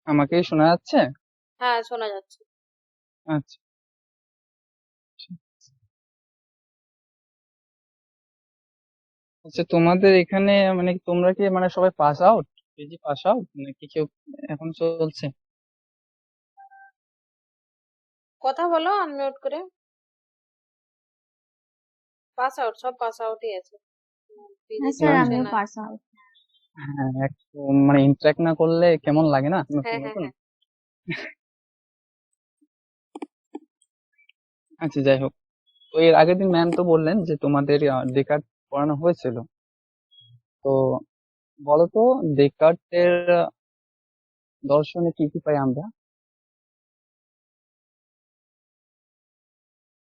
আমাকে শোনা যাচ্ছে? হ্যাঁ, শোনা যাচ্ছে। আচ্ছা। আচ্ছা, তোমাদের এখানে মানে তোমরা কি মানে সবাই pass out, PG pass out নাকি কেউ এখন চলছে? কথা বলো আনমিউট করে। পাস আউট, সব পাস আউটই আছে। পিজি হ্যাঁ স্যার, মানে চলছে আমিও না। Pass out. হ্যাঁ, একটু মানে ইন্টারাক্ট না করলে কেমন লাগে না নতুন হ্যাঁ হ্যাঁ নতুন। হ্যাঁ। আচ্ছা, যাই হোক। তো এর আগের দিন ম্যাম তো বললেন যে তোমাদের ডেকার্ট পড়ানো হয়েছিল। তো বলো তো, ডেকার্টের দর্শনে কি কি পাই আমরা?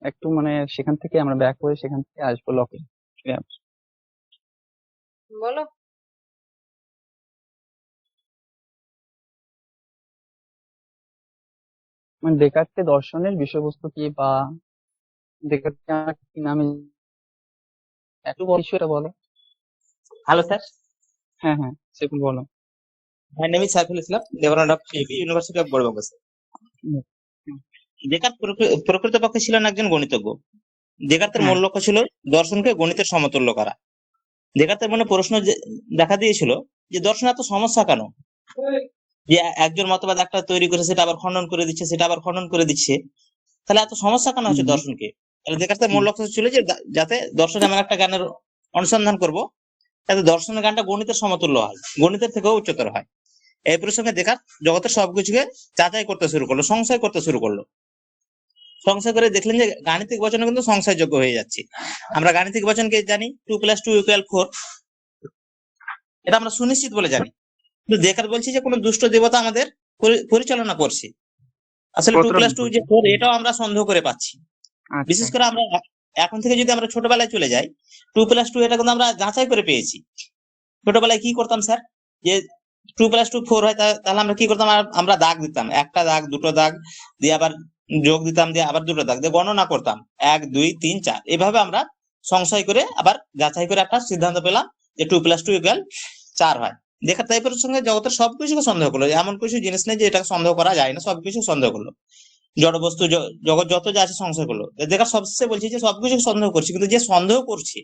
একটু মানে সেখান থেকে আমরা ব্যাক করে সেখান থেকে আসবো লকে। বলো। মানে ডেকার্টের দর্শনের বিষয়বস্তু কি, বা ডেকার্টকে আমরা কি নামে, একটু বিষয়টা বলো। হ্যালো স্যার, হ্যাঁ হ্যাঁ, সেগুলো বলো। My name is Saiful Islam, Lebanon of university of বড়বাংলা। হুম, হুম, ডেকার্ত প্রকৃতপক্ষে ছিলেন একজন গণিতজ্ঞ। ডেকার্তের হ্যাঁ। মূল লক্ষ্য ছিল দর্শনকে গণিতের সমতুল্য করা। ডেকার্তের মনে প্রশ্ন দেখা দিয়েছিল যে দর্শন এত সমস্যা কেন, যে একজন মতবাদ একটা তৈরি করে সেটা আবার খণ্ডন করে দিচ্ছে, সেটা আবার খণ্ডন করে দিচ্ছে, তাহলে এত সমস্যা কেন হচ্ছে হুম, দর্শনকে। তাহলে ডেকার্তের মূল হুম, লক্ষ্য ছিল যে যাতে দর্শন এমন একটা জ্ঞানের অনুসন্ধান করব যাতে দর্শনের জ্ঞানটা গণিতের সমতুল্য হয়, গণিতের থেকেও উচ্চতর হয়। এই প্রসঙ্গে ডেকার্ত জগতের সবকিছুকে যাচাই করতে শুরু করলো, সংশয় করতে শুরু করলো। সংশয় করে দেখলেন যে গাণিতিক বচন কিন্তু সংশয়যোগ্য হয়ে যাচ্ছে। আমরা গাণিতিক বচনকে জানি 2+2=4, এটা আমরা সুনিশ্চিত বলে জানি। কিন্তু ডেকার্ত বলছি যে কোনো দুষ্ট দেবতা আমাদের পরিচালনা করছে। আসলে টু কতটা প্লাস টু যে বুঝলে? 4, এটাও আমরা সন্দেহ করে পাচ্ছি। আচ্ছা। বিশেষ করে আমরা এখন থেকে যদি আমরা ছোটবেলায় চলে যাই, 2+2 এটা কিন্তু আমরা যাচাই করে পেয়েছি। ছোটবেলায় কি করতাম স্যার, যে 2+2=4 হয়, তাহলে আমরা কি করতাম, আমরা দাগ দিতাম, একটা দাগ, দুটো দাগ দিয়ে আবার যোগ দিতাম, দিয়ে আবার দুটো দাগ দিয়ে গণনা করতাম, 1 2 3 4, এভাবে আমরা সংশয় করে আবার যাচাই করে একটা সিদ্ধান্ত পেলাম যে 2+2=4 হয়। দেখা টাইপের সঙ্গে জগতের সবকিছুকে সন্দেহ করলো, এমন কিছু জিনিস নেই যে এটাকে সন্দেহ করা যায় না, সবকিছু সন্দেহ করলো। জড় বস্তু জগৎ যত যা আছে সংশয় করলো। দেখা সবচেয়ে বলছি যে সবকিছু সন্দেহ করছি, কিন্তু যে সন্দেহ করছি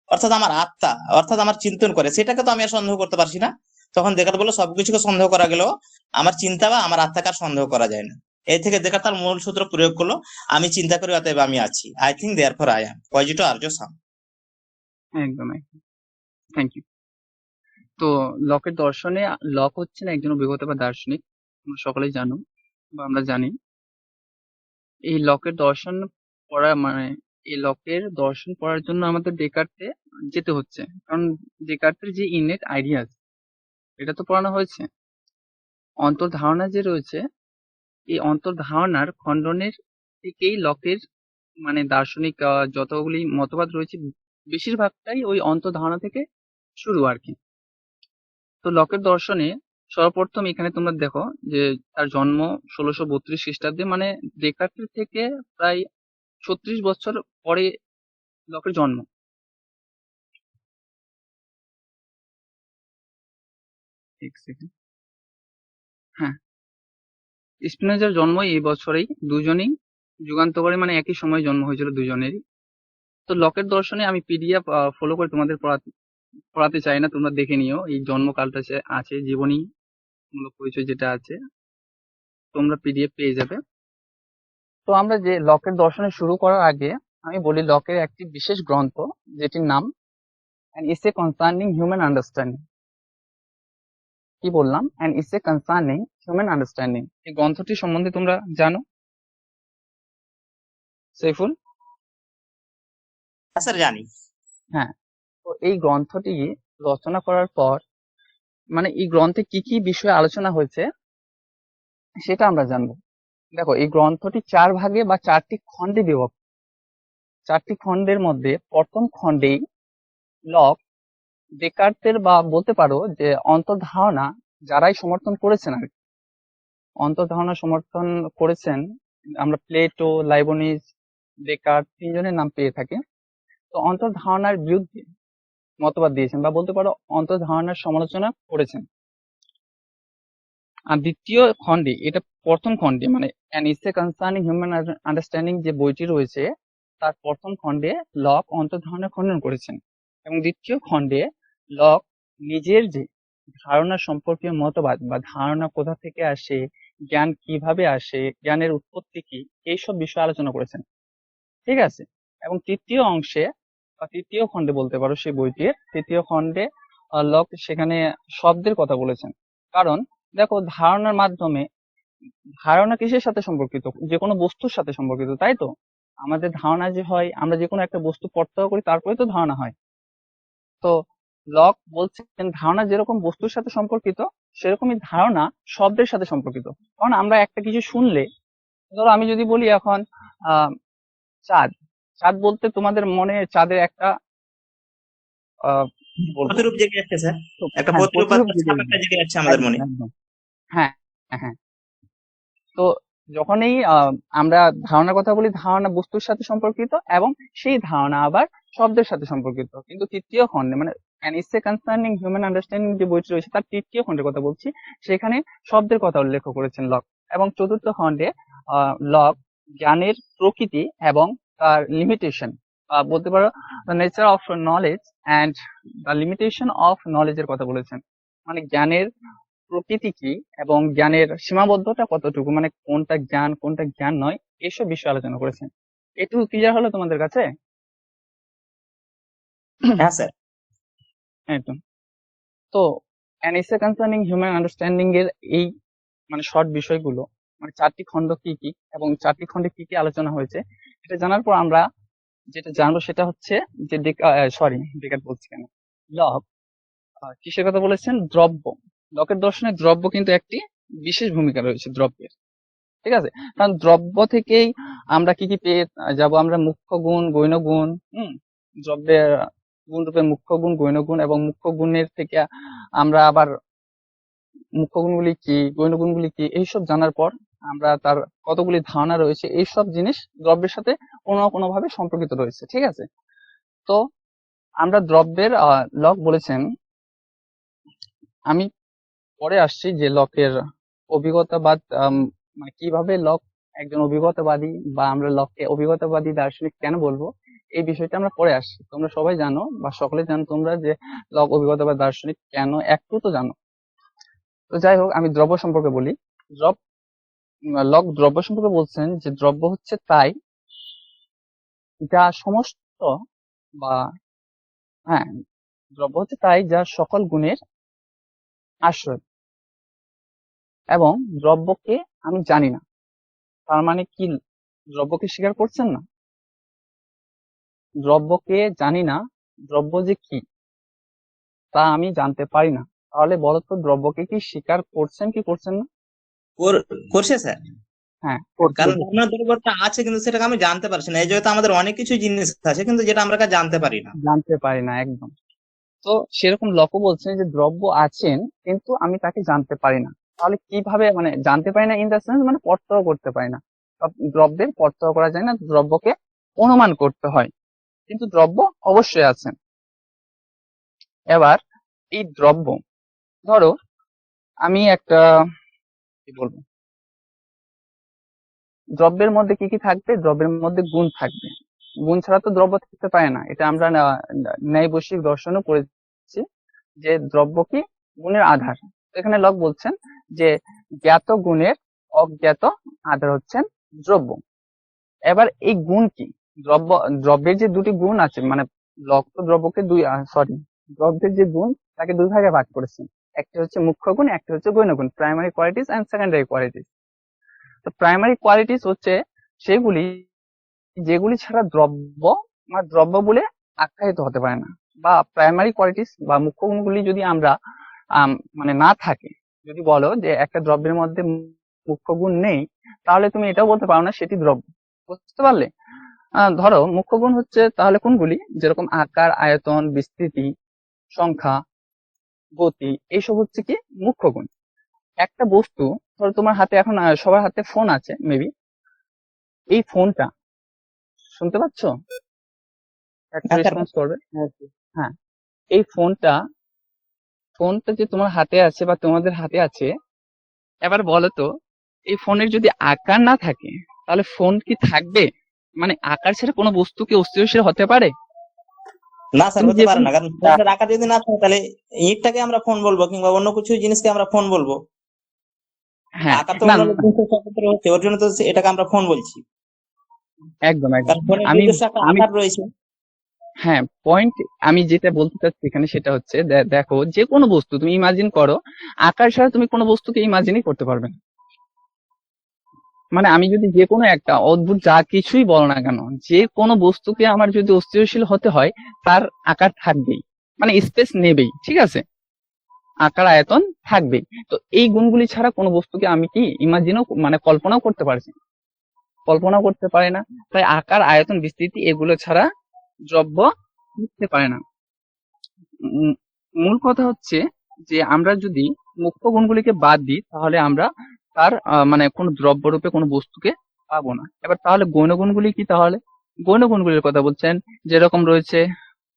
অর্থাৎ আমার আত্মা, অর্থাৎ আমার চিন্তন করে, সেটাকে তো আমি আর সন্দেহ করতে পারছি না। তখন দেখাতে বললো সবকিছুকে সন্দেহ করা গেলেও আমার চিন্তা বা আমার আত্মাকে আর সন্দেহ করা যায় না। এই থেকে দেখা তার মূল সূত্র প্রয়োগ করলো, আমি চিন্তা করি অতএব আমি আছি, I think therefore I am, কজিটো আর্য সাম। একদম একদম। Thank you. তো লকের দর্শনে, লক হচ্ছেন একজন অভিজ্ঞতা বা দার্শনিক, তোমরা সকলেই জানো বা আমরা জানি। এই লকের দর্শন পড়া মানে এই লকের দর্শন পড়ার জন্য আমাদের ডেকার্টে যেতে হচ্ছে, কারণ ডেকার্টের যে ইননেট আইডিয়াস, এটা তো পড়ানো হয়েছে। অন্তর্ধারণা যে রয়েছে, এই অন্তর্ধারণার খণ্ডনের থেকেই লকের মানে দার্শনিক যতগুলি মতবাদ রয়েছে, বেশিরভাগটাই ওই অন্তর্ধারণা থেকে শুরু আর কি। তো লকের দর্শনে সর্বপ্রথম এখানে তোমরা দেখো যে তার জন্ম 1632 খ্রিস্টাব্দে, মানে ডেকার্টের থেকে প্রায় 36 বছর পরে লকের জন্ম। এক সেকেন্ড। হ্যাঁ, স্পিনোজার জন্ম এই বছরেই, দুজনেই যুগান্তকারে মানে একই সময় জন্ম হয়েছিল দুজনেরই। তো লকের দর্শনে আমি পিডিএফ ফলো করে তোমাদের পড়াতে চাই না, তোমরা দেখে নিও। এই জন্মকালটা আছে, জীবনী মূলক পরিচয় যেটা আছে, তোমরা পিডিএফ পেয়ে যাবে। তো আমরা যে লকের দর্শনে শুরু করার আগে আমি বলি লকের একটি বিশেষ গ্রন্থ, যেটির নাম an essay concerning human understanding. কি বললাম? An essay concerning human understanding. এই গ্রন্থটি সম্বন্ধে তোমরা জানো সৈফুল? স্যার জানি। হ্যাঁ। তো এই গ্রন্থটি রচনা করার পর মানে এই গ্রন্থে কি কি বিষয়ে আলোচনা হয়েছে সেটা আমরা জানবো। দেখো, এই গ্রন্থটি 4 ভাগে বা 4টি খণ্ডে বিভক্ত। 4টি খণ্ডের মধ্যে প্রথম খণ্ডেই লক ডেকার্টের বা বলতে পারো যে অন্তর্ধারণা যারাই সমর্থন করেছেন আর কি, অন্তর্ধারণা সমর্থন করেছেন, আমরা প্লেটো, লাইবনিজ, ডেকার্ট তিনজনের নাম পেয়ে থাকি। তো অন্তর্ধারণার বিরুদ্ধে মতবাদ দিয়েছেন বা বলতে পারো অন্তর্ধারণার সমালোচনা করেছেন। আর দ্বিতীয় খণ্ডে, এটা প্রথম খণ্ডে মানে an essay concerning human understanding যে বইটি রয়েছে তার প্রথম খণ্ডে লক অন্তর্ধারণা খণ্ডন করেছেন, এবং দ্বিতীয় খণ্ডে লক নিজের যে ধারণা সম্পর্কে মতবাদ বা ধারণা কোথা থেকে আসে, জ্ঞান কিভাবে আসে, জ্ঞানের উৎপত্তি কি, এইসব বিষয়ে আলোচনা করেছেন। ঠিক আছে। এবং তৃতীয় অংশে বা তৃতীয় খণ্ডে বলতে পারো সেই বইটির তৃতীয় খণ্ডে লক সেখানে শব্দের কথা বলেছেন। কারণ দেখো, ধারণার মাধ্যমে, ধারণা কিসের সাথে সম্পর্কিত? যে কোনো বস্তুর সাথে সম্পর্কিত, তাই তো? আমাদের ধারণা যে হয়, আমরা যে কোনো একটা বস্তু প্রত্যক্ষ করি তারপরে তো ধারণা হয়। তো লক বলছেন ধারণা যেরকম বস্তুর সাথে সম্পর্কিত, সেরকমই ধারণা শব্দের সাথে সম্পর্কিত। কারণ আমরা একটা কিছু শুনলে, ধরো আমি যদি বলি এখন আহ চাঁদ, চাঁদ বলতে তোমাদের মনে চাঁদের একটা কি বলবো, প্রতিরূপ জেগে যাচ্ছে স্যার, একটা হ্যাঁ প্রতিরূপ প্রতিরূপ জেগে ছাপ উঠবে। একটা জেগে যাচ্ছে আমাদের একদম মনে। একদম। হ্যাঁ হ্যাঁ। তো যখনই আমরা ধারণার কথা বলি, ধারণা বস্তুর সাথে সম্পর্কিত এবং সেই ধারণা আবার শব্দের সাথে সম্পর্কিত। কিন্তু তৃতীয় খণ্ডে মানে an essay concerning human understanding যে বইটি রয়েছে তার তৃতীয় খণ্ডের কথা বলছি, সেখানে শব্দের কথা উল্লেখ করেছেন লক। এবং চতুর্থ খণ্ডে লক জ্ঞানের প্রকৃতি এবং তার লিমিটেশন, বলতে পারো nature of knowledge and the limitation of নলেজের কথা বলেছেন। মানে জ্ঞানের প্রকৃতি কি এবং জ্ঞানের সীমাবদ্ধতা কতটুকু, মানে কোনটা জ্ঞান কোনটা জ্ঞান নয়, এসব বিষয়ে আলোচনা করেছেন। একটু ক্লিয়ার হলো তোমাদের কাছে? হ্যাঁ স্যার। একদম। তো an essay concerning human understanding এর এই মানে শর্ট বিষয়গুলো, মানে চারটি খণ্ড কি কি এবং চারটি খণ্ডে কি কি আলোচনা হয়েছে, এটা জানার পর আমরা যেটা জানবো সেটা হচ্ছে যে ডেকার্ট বলছি কেন, লক কিসের কথা বলেছেন? দ্রব্য। লকের দর্শনে দ্রব্য কিন্তু একটি বিশেষ ভূমিকা রয়েছে, দ্রব্যের। ঠিক আছে। কারণ দ্রব্য থেকেই আমরা কি কি পেয়ে যাব? আমরা মুখ্য গুণ, গৌণ গুণ, দ্রব্যের গুণ রূপে মুখ্য গুণ, গৌণ গুণ, এবং মুখ্য গুণের থেকে আমরা আবার মুখ্য গুণগুলি কি, গৌণ গুণগুলি কি, এইসব জানার পর আমরা তার কতগুলি ধারণা রয়েছে, এইসব জিনিস দ্রব্যের সাথে কোনো না কোনো ভাবে সম্পর্কিত রয়েছে। ঠিক আছে। তো আমরা দ্রব্যের লক বলেছেন, আমি পরে আসছি যে লকের অভিজ্ঞতাবাদ, মানে কিভাবে লক একজন অভিজ্ঞতাবাদী, বা আমরা লককে অভিজ্ঞতাবাদী দার্শনিক কেন বলবো, এই বিষয়টা আমরা পরে আসছি। তোমরা সবাই জানো বা সকলে জানো তোমরা যে লক অভিজ্ঞতাবাদ দার্শনিক কেন, একটু তো জানো। তো যাই হোক, আমি দ্রব্য সম্পর্কে বলি। লক দ্রব্য সম্পর্কে বলছেন যে দ্রব্য হচ্ছে তাই যা সমস্ত, বা হ্যাঁ, দ্রব্য হচ্ছে তাই যা সকল গুণের আশ্রয়, এবং দ্রব্যকে আমি জানি না। তার মানে কি, দ্রব্যকে স্বীকার করছেন না? দ্রব্যকে জানি না, দ্রব্য যে কি তা আমি জানতে পারি না। তাহলে বলো তো, দ্রব্যকে কি স্বীকার করছেন কি করছেন না? করছে স্যার। হ্যাঁ, কারণ করছে। আপনার দ্রব্যটা আছে কিন্তু সেটাকে আমি জানতে পারছি না, এই জগতে আমাদের অনেক কিছু জিনিস আছে কিন্তু যেটা আমরা জানতে পারি না। জানতে পারি না, একদম। তো সেরকম লক্ষ্য বলছেন যে দ্রব্য আছেন কিন্তু আমি তাকে জানতে পারি না। তাহলে কিভাবে, মানে জানতে পারি না ইন দা সেন্স মানে প্রত্যক্ষ করতে পারি না। দ্রব্যের প্রত্যক্ষ করা যায় না, দ্রব্যকে অনুমান করতে হয়, কিন্তু দ্রব্য অবশ্যই আছেন। এবার এই দ্রব্য, ধরো আমি একটা কি বলবো, দ্রব্যের মধ্যে কি কি থাকবে? দ্রব্যের মধ্যে গুণ থাকবে। গুণ ছাড়া তো দ্রব্য থাকতে পারে না। এটা আমরা ন্যায় বৈশিক দর্শনও পড়েছি যে দ্রব্য কি গুণের আধার। তো এখানে লক বলছেন যে জ্ঞাত গুণের অজ্ঞাত আধার হচ্ছেন দ্রব্য। এবার এই গুণ কি? দ্রব্যের যে দুটি গুণ আছে, মানে লক তো দ্রব্যকে দ্রব্যের যে গুণ তাকে দুই ভাগে ভাগ করেছেন। একটি হচ্ছে মুখ্য গুণ, একটি হচ্ছে গৌণ গুণ, primary qualities and secondary qualities. তো প্রাইমারি কোয়ালিটিস হচ্ছে সেগুলি যেগুলি ছাড়া দ্রব্য বা দ্রব্য বলে আখ্যায়িত হতে পারে না। বা প্রাইমারি কোয়ালিটিস বা মুখ্য গুণগুলি যদি আমরা মানে না থাকে, যদি বলো যে একটা দ্রব্যের মধ্যে মুখ্য গুণ নেই, তাহলে তুমি এটাও বলতে পারো না সেটি দ্রব্য। বুঝতে পারলে? ধরো মুখ্য গুণ হচ্ছে তাহলে কোনগুলি, যেরকম আকার, আয়তন, বিস্তৃতি, সংখ্যা, গতি, এইসব হচ্ছে কি মুখ্য গুণ। একটা বস্তু, ধরো তোমার হাতে এখন সবার হাতে ফোন আছে মেবি, এই ফোনটা, শুনতে পাচ্ছ? একটু হ্যাঁ স্যার। রেসপন্স করবে। হ্যাঁ, এই ফোনটা যে তোমার হাতে আছে বা তোমাদের হাতে আছে, এবার বলো তো, এই ফোনের যদি আকার না থাকে তাহলে ফোন কি থাকবে? মানে আকার ছাড়া কোনো বস্তু কি অস্থিতিশীল হতে পারে? না স্যার, তুমি হতে যে পারে কোনো না, কারণ ফোনের আকার যদি না থাকে তাহলে ইটটাকে আমরা ফোন বলবো, কিংবা অন্য কিছু জিনিসকে আমরা ফোন বলবো। হ্যাঁ, আকার তো না অন্য না, জিনিসের ক্ষেত্রে হচ্ছে, ওর জন্য তো এটাকে আমরা ফোন বলছি, একদম একদম। কারণ ফোনের আমি নিজস্ব একটা আমি আকার রয়েছে। হ্যাঁ, পয়েন্ট আমি যেটা বলতে চাচ্ছি এখানে সেটা হচ্ছে, দেখো যে কোনো বস্তু তুমি ইমাজিন করো, আকার ছাড়া তুমি কোনো বস্তুকে ইমাজিনই করতে পারবে না। মানে আমি যদি যে কোনো একটা অদ্ভুত যা কিছুই বলো না কেন, যে কোনো বস্তুকে আমার যদি অস্থিতিশীল হতে হয়, তার আকার থাকবেই, মানে স্পেস নেবেই, ঠিক আছে, আকার আয়তন থাকবেই। তো এই গুণগুলি ছাড়া কোনো বস্তুকে আমি কি ইমাজিনও মানে কল্পনাও করতে পারছি না, কল্পনাও করতে পারে না। তাই আকার আয়তন বিস্তৃতি এগুলো ছাড়া দ্রব্য বুঝতে পারে না। উম, মূল কথা হচ্ছে যে আমরা যদি মুখ্য গুণগুলিকে বাদ দিই তাহলে আমরা তার মানে কোনো দ্রব্য রূপে কোনো বস্তুকে পাবো না। এবার তাহলে গৌণ গুণগুলি কি? তাহলে গৌণ গুণগুলির কথা বলছেন, যেরকম রয়েছে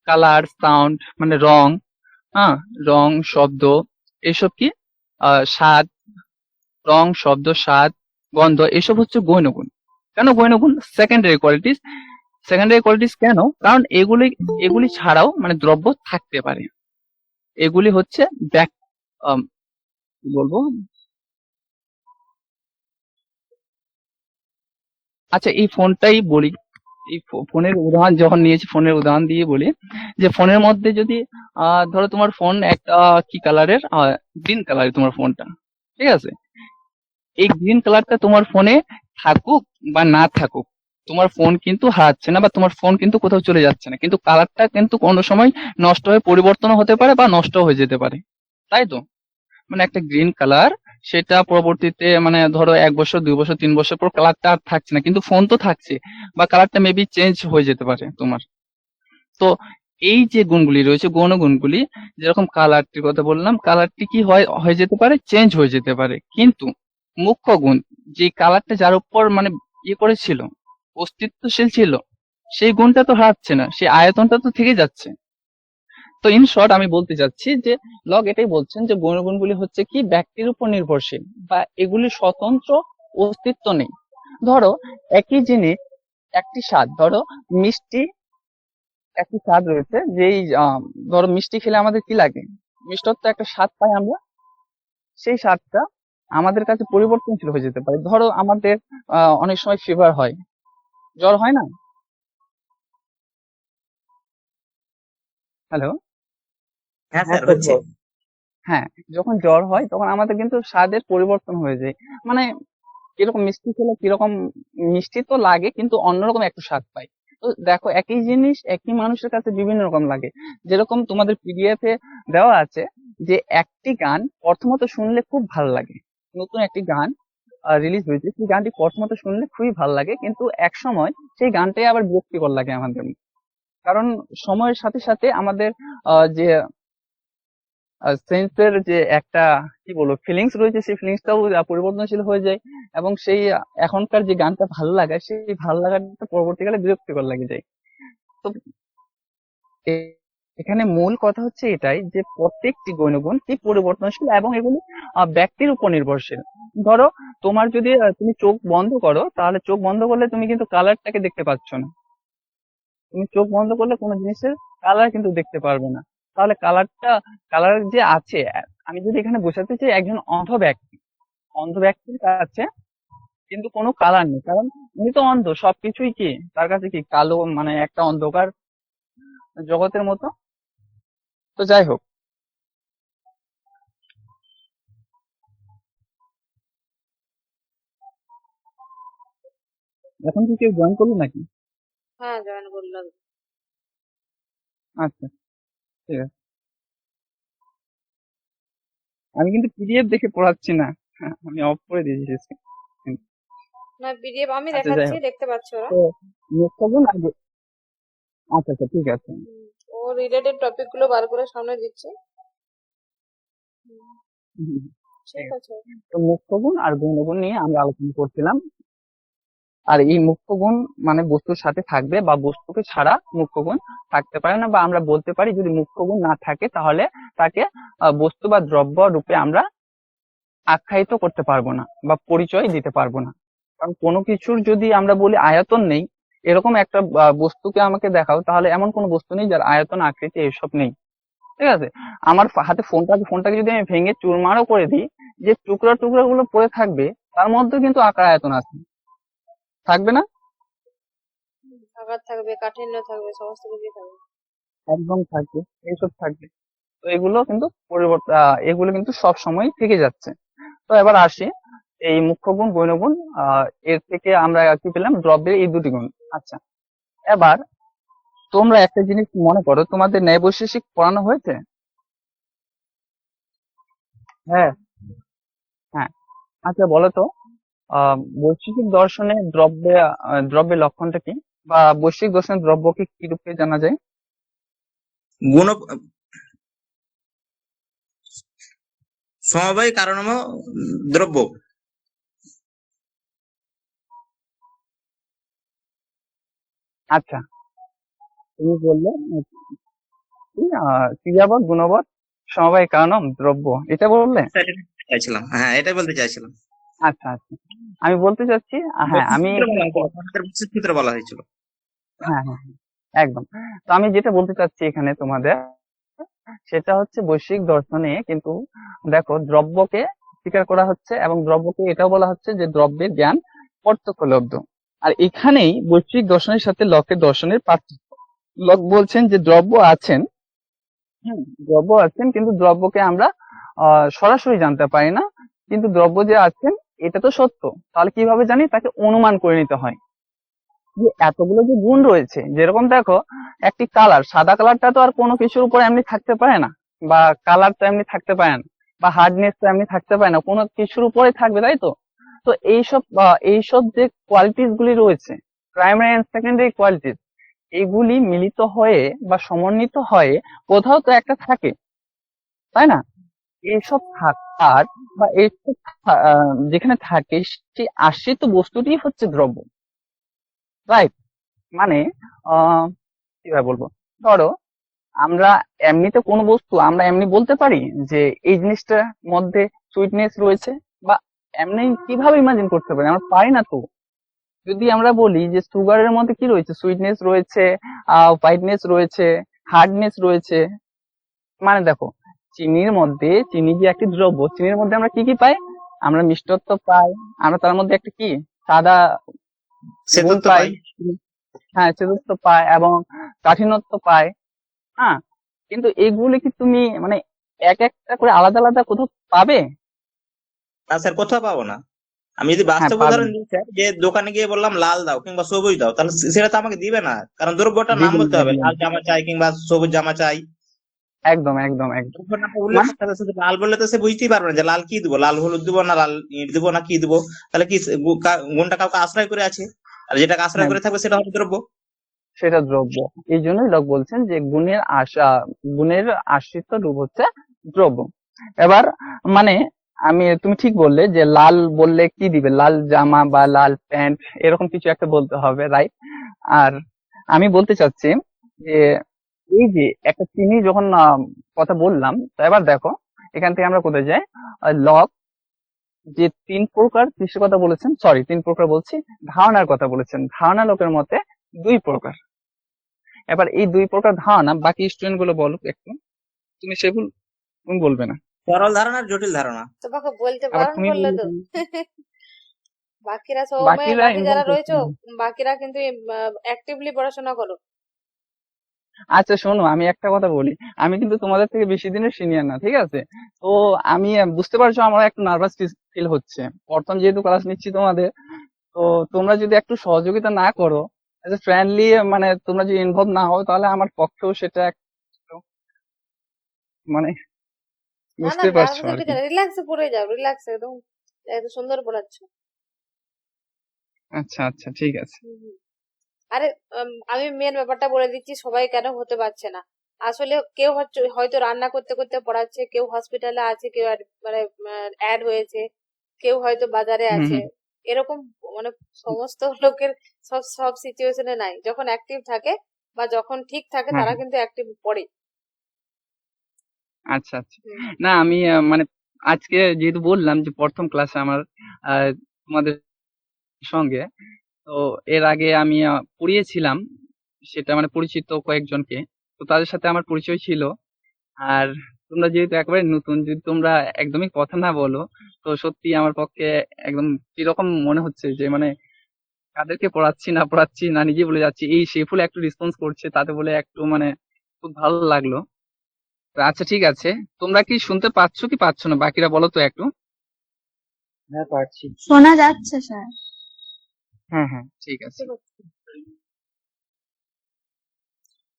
কালার, সাউন্ড মানে রং, হ্যাঁ, রং, শব্দ, এসব কি স্বাদ, রং, শব্দ, স্বাদ, গন্ধ, এসব হচ্ছে গৌণ গুণ। কেন গৌণ গুণ? Secondary qualities. সেকেন্ডারি কোয়ালিটিস কেন? কারণ এগুলি এগুলি ছাড়াও মানে দ্রব্য থাকতে পারে। এগুলি হচ্ছে ব্যাক কি বলবো, আচ্ছা এই ফোনটাই বলি, এই ফোনের উদাহরণ যখন নিয়েছি, ফোনের উদাহরণ দিয়ে বলি যে ফোনের মধ্যে যদি ধরো তোমার ফোন একটা কি কালারের, গ্রিন কালারের তোমার ফোনটা, ঠিক আছে, এই গ্রিন কালারটা তোমার ফোনে থাকুক বা না থাকুক, তোমার ফোন কিন্তু হারাচ্ছে না বা তোমার ফোন কিন্তু কোথাও চলে যাচ্ছে না, কিন্তু কালারটা কিন্তু কোনো সময় নষ্ট হয়ে পরিবর্তন হতে পারে বা নষ্ট হয়ে যেতে পারে, তাই তো? মানে একটা গ্রিন কালার, সেটা পরবর্তীতে মানে ধরো 1 বছর, 2 বছর, 3 বছর পর কালারটা আর থাকছে না, কিন্তু ফোন তো থাকছে, বা কালারটা মেবি চেঞ্জ হয়ে যেতে পারে তোমার। তো এই যে গুণগুলি রয়েছে, গৌণ গুণগুলি, যেরকম কালারটির কথা বললাম, কালারটি কি হয় হয়ে যেতে পারে, চেঞ্জ হয়ে যেতে পারে, কিন্তু মুখ্য গুণ, যে কালারটা যার উপর মানে ইয়ে করেছিল, অস্তিত্বশীল ছিল, সেই গুণটা তো হারাচ্ছে না, সেই আয়তনটা তো থেকে যাচ্ছে। তো ইন শর্ট আমি বলতে চাচ্ছি যে লগ এটাই বলছেন যে গুণগুলি হচ্ছে কি ব্যক্তির উপর নির্ভরশীল, বা এগুলি স্বতন্ত্র অস্তিত্ব নেই। ধরো একই জিনিস, একটি স্বাদ, ধরো মিষ্টি, একটি স্বাদ রয়েছে যেই ধরো মিষ্টি খেলে আমাদের কি লাগে, মিষ্টত্ব একটা স্বাদ পাই আমরা, সেই স্বাদটা আমাদের কাছে পরিবর্তনশীল হয়ে যেতে পারে। ধরো আমাদের অনেক সময় ফিভার হয়, জ্বর হয় না? হ্যালো? হ্যাঁ স্যার, হচ্ছে। হ্যাঁ, যখন জ্বর হয় তখন আমাদের কিন্তু স্বাদের পরিবর্তন হয়ে যায়, মানে কিরকম মিষ্টি খেলে কিরকম মিষ্টি তো লাগে কিন্তু অন্যরকম একটা স্বাদ পাই। তো দেখো একই জিনিস একই মানুষের কাছে বিভিন্ন রকম লাগে। যেরকম তোমাদের পিডিএফ এ দেওয়া আছে যে একটি গান প্রথমত শুনলে খুব ভালো লাগে, নতুন একটি গান রিলিজ হয়েছে, সেই গানটি প্রথমত শুনলে খুবই ভালো লাগে, কিন্তু এক সময় সেই গানটাই আবার বিরক্তিকর লাগে আমাদের। কারণ সময়ের সাথে সাথে আমাদের যে সেন্সের যে একটা কি বলবো ফিলিংস রয়েছে, সেই ফিলিংসটাও পরিবর্তনশীল হয়ে যায়, এবং সেই এখনকার যে গানটা ভালো লাগে সেই ভালো লাগাটা পরবর্তীকালে বিরক্তিকর লাগে যায়। তো এ- এখানে মূল কথা হচ্ছে এটাই যে প্রত্যেকটি গুণগুণ কি পরিবর্তনশীল এবং এগুলি ব্যক্তির উপর নির্ভরশীল। ধরো তোমার যদি তুমি চোখ বন্ধ করো, তাহলে চোখ বন্ধ করলে তুমি কিন্তু কালারটাকে দেখতে পাচ্ছ না, তুমি চোখ বন্ধ করলে কোনো জিনিসের কালার কিন্তু দেখতে পারবে না। তাহলে কালার যে আছে, আমি যদি এখানে বোঝাতে চাই একজন অন্ধ ব্যক্তির কাছে কিন্তু কোনো কালার নেই, কারণ উনি তো অন্ধ, সবকিছুই কি তার কাছে কি কালো, মানে একটা অন্ধকার জগতের মতো। তো যাই হোক, এখন কি কেউ জয়েন করলো নাকি? হ্যাঁ, জয়েন করলাম। আচ্ছা, ঠিক আছে। আমি কিন্তু পিডিএফ দেখে পড়াচ্ছি না, আমি অফ করে দিয়েছি screen। না, পিডিএফ আমি আচ্ছা যাই দেখাচ্ছি, হোক, দেখতে পাচ্ছ ওরা। তো নেক্সট হবে না? আচ্ছা আচ্ছা, ঠিক আছে। ও রিলেটেড টপিক গুলো বার করে সামনে দিচ্ছে। হুম, হুম, ঠিক ঠিক আছে। আছে। তো মুখ্য গুণ আর গৌণ গুণ নিয়ে আমরা আলোচনা করছিলাম। আর এই মুখ্য গুণ মানে বস্তুর সাথে থাকবে বা বস্তুকে ছাড়া মুখ্য গুণ থাকতে পারে না, বা আমরা বলতে পারি যদি মুখ্য গুণ না থাকে তাহলে তাকে বস্তু বা দ্রব্য রূপে আমরা আখ্যায়িত করতে পারবো না বা পরিচয় দিতে পারবো না। কারণ কোনো কিছুর যদি আমরা বলি আয়তন নেই, এরকম একটা বস্তুকে আমাকে দেখাও, তাহলে এমন কোনো বস্তু নেই যার আয়তন আকৃতি এসব নেই। ঠিক আছে, আমার হাতে ফোনটাকে যদি আমি ভেঙে চুরমারও করে দিই, যে টুকরা টুকরা গুলো পড়ে থাকবে তার মধ্যে কিন্তু আকার আয়তন আছে, থাকবে না? আঘাত থাকবে, কাঠিন্য থাকবে, সমস্ত কিছুই থাকবে। একদম থাকবে, এইসব থাকবে। তো এগুলো কিন্তু পরিবর্তন, এগুলো কিন্তু সব সময় থেকে যাচ্ছে। তো এবার আসি, এই মুখ্য গুণ গৌণ গুণ, এর থেকে আমরা কি পেলাম? দ্রব্যের এই দুটি গুণ। আচ্ছা, এবার তোমরা একটা জিনিস মনে করো, তোমাদের ন্যায় বৈশেষিক পড়ানো হয়েছে? হ্যাঁ, হ্যাঁ। আচ্ছা বলো তো, বৈশেষিক দর্শনে দ্রব্যের লক্ষণটা কি, বা বৈশ্বিক দর্শনে দ্রব্যকে কি রূপে জানা যায়? গুণ সমবায় কারণম দ্রব্য। আচ্ছা, তুমি বললে কি, ক্রিয়াপদ গুণপদ সমবায় কারণম দ্রব্য, এটা বললে? এটা চাইছিলাম, হ্যাঁ এটাই বলতে চাইছিলাম। আচ্ছা, আচ্ছা। আমি বলতে চাচ্ছি, হ্যাঁ আমি বৈশিষ্ট্য সূত্র বলা হয়েছিল। হ্যাঁ, হ্যাঁ, হ্যাঁ, একদম। তো আমি যেটা বলতে চাচ্ছি এখানে তোমাদের, সেটা হচ্ছে বৈশ্বিক দর্শনে কিন্তু দেখো দ্রব্যকে স্বীকার করা হচ্ছে, এবং দ্রব্যকে এটাও বলা হচ্ছে যে দ্রব্যের জ্ঞান প্রত্যক্ষলব্ধ। আর এখানেই বৈশ্বিক দর্শনের সাথে লকের দর্শনের পার্থক্য। লক বলছেন যে দ্রব্য আছেন, দ্রব্য আছেন, কিন্তু দ্রব্যকে আমরা সরাসরি জানতে পারি না, কিন্তু দ্রব্য যে আছেন এটা তো সত্য। তাহলে কিভাবে জানি? তাকে অনুমান করে নিতে হয় যে এতগুলো যে গুণ রয়েছে। যেরকম দেখো, একটি কালার, সাদা কালারটা তো আর কোনো কিছুর উপর এমনি থাকতে পারে না, বা কালার তো এমনি থাকতে পারে না, বা হার্ডনেস তো এমনি থাকতে পারে না, কোনো কিছুর উপরে থাকবে, তাই তো? তো এইসব যে কোয়ালিটিস গুলি রয়েছে, প্রাইমারি এন্ড সেকেন্ডারি কোয়ালিটিস, এগুলি মিলিত হয়ে বা সমন্বিত হয়ে কোথাও তো একটা থাকে, তাই না? এইসব থাকার বা এইসব যেখানে থাকে, সেই আশ্রিত বস্তুটি হচ্ছে দ্রব্য, রাইট? মানে কিভাবে বলবো, ধরো আমরা এমনিতে কোনো বস্তু আমরা এমনি বলতে পারি যে এই জিনিসটার মধ্যে সুইটনেস রয়েছে, বা এমনি কিভাবে ইমাজিন করতে পারি? আমরা পারি না তো। যদি আমরা বলি যে সুগারের মধ্যে কি রয়েছে, সুইটনেস রয়েছে, হোয়াইটনেস রয়েছে, হার্ডনেস রয়েছে, মানে দেখো, চিনি যে একটি দ্রব্য, চিনির মধ্যে আমরা কি কি পাই? আমরা মিষ্টত্ব পাই, আমরা তার মধ্যে একটা কি সাদা গুণ সেতুত্ব পাই, পাই। হ্যাঁ সেদুত্ব পাই, এবং কাঠিন্যত্ব পাই। হ্যাঁ, কিন্তু এগুলি কি তুমি মানে এক একটা করে আলাদা আলাদা কোথাও পাবে? না স্যার, কোথাও পাবো না। আমি যদি হ্যাঁ, বাস্তব পাবে উদাহরণ না। দিই স্যার, যে দোকানে গিয়ে বললাম লাল দাও কিংবা সবুজ দাও, তাহলে সেটা তো আমাকে দিবে না, কারণ দ্রব্যটার নাম দ্বিগুণ বলতে হবে, একদম, লাল জামা চাই কিংবা সবুজ জামা চাই। একদম, একদম, একদম। দ্রব্যের নামটা উল্লেখ মানে করতে হবে, শুধু লাল বললে তো সে বুঝতেই পারবে না যে লাল কি দিব, লাল হলুদ দিব না লাল ইট দিব না কি দিব। তাহলে কি গুণটা কাউকে আশ্রয় করে আছে, আর যেটাকে আশ্রয় হ্যাঁ, করে থাকবে সেটা হবে দ্রব্য। সেটা দ্রব্য। এই জন্যই লোক বলছেন যে গুণের আশ্রিত রূপ হচ্ছে দ্রব্য। এবার মানে তুমি ঠিক বললে যে লাল বললে কি দিবে, লাল জামা বা লাল প্যান্ট, এরকম কিছু একটা বলতে হবে, রাইট? আর আমি বলতে চাচ্ছি যে এই যে একটা চিনি যখন কথা বললাম, তো এবার দেখো এখান থেকে আমরা কোথায় যাই? লক যে তিন প্রকার কিসের কথা বলেছেন, সরি তিন প্রকার বলছি, ধারণার কথা বলেছেন। ধারণা লোকের মতে দুই প্রকার। এবার এই দুই প্রকার ধারণা বাকি স্টুডেন্ট গুলো বলো একটু, তুমি সেগুলো তুমি বলবে না, সরল ধারণা আর জটিল ধারণা। তোমাকে বলতে আবার বারণ তুমি করলে বলবে তো। কেন? বাকিরা সময়, বাকিরা বাকি যারা ইনভলভ রয়েছে, হচ্ছে না। বাকিরা কিন্তু অ্যাক্টিভলি পড়াশোনা করো। আচ্ছা শোনো, আমি একটা কথা বলি, আমি কিন্তু তোমাদের থেকে বেশি দিনের সিনিয়র না, ঠিক আছে? তো আমি বুঝতে পারছো আমার একটু নার্ভাস ফিল হচ্ছে, প্রথম যেহেতু ক্লাস নিচ্ছি তোমাদের। তো তোমরা যদি একটু সহযোগিতা না করো, ফ্রেন্ডলি, মানে তোমরা যদি ইনভলভ না হও, তাহলে আমার পক্ষেও সেটা একটু মানে না না, বুঝতে পারছো আর নার্ভাসিটি কি। কেন, রিল্যাক্সে পড়ে যাও, রিল্যাক্সে একদম, এত সুন্দর পড়াচ্ছ। আচ্ছা, আচ্ছা, ঠিক আছে। হুম, হুম। আরে আমি মেন ব্যাপারটা বলে দিচ্ছি, সবাই কেন হতে পারছে না। আসলে কেউ হয়তো রান্না করতে করতে পড়াচ্ছে, কেউ হসপিটালে আছে, কেউ মানে অ্যাড হয়েছে, কেউ হয়তো বাজারে হুম, আছে। হুম, এরকম মানে সমস্ত লোকের সব সব সিচুয়েশনে নাই, যখন অ্যাক্টিভ থাকে বা যখন ঠিক থাকে হ্যাঁ, তারা হ্যাঁ, কিন্তু অ্যাক্টিভ পড়ে। আচ্ছা, আচ্ছা। হুম, হুম। না আমি মানে আজকে যেহেতু বললাম যে প্রথম ক্লাসে আমার তোমাদের সঙ্গে, তো এর আগে আমি পড়িয়েছিলাম, সেটা মানে পরিচিত কয়েকজনকে, তো তাদের সাথে আমার পরিচয় ছিল। আর তোমরা যেহেতু একেবারে নতুন, যদি তোমরা একদমই কথা না বলো, তো সত্যি আমার পক্ষে একদম কিরকম মনে হচ্ছে যে মানে কাদেরকে পড়াচ্ছি না নিজে বলে যাচ্ছি, এই সে ফুল একটু রেসপন্স করছে, তাতে বলে একটু মানে খুব ভালো লাগলো। তো আচ্ছা ঠিক আছে, তোমরা কি শুনতে পাচ্ছ কি পাচ্ছ না, বাকিরা বলো তো একটু। হ্যাঁ, পারছি। শোনা যাচ্ছে স্যার। হ্যাঁ হ্যাঁ ঠিক আছে।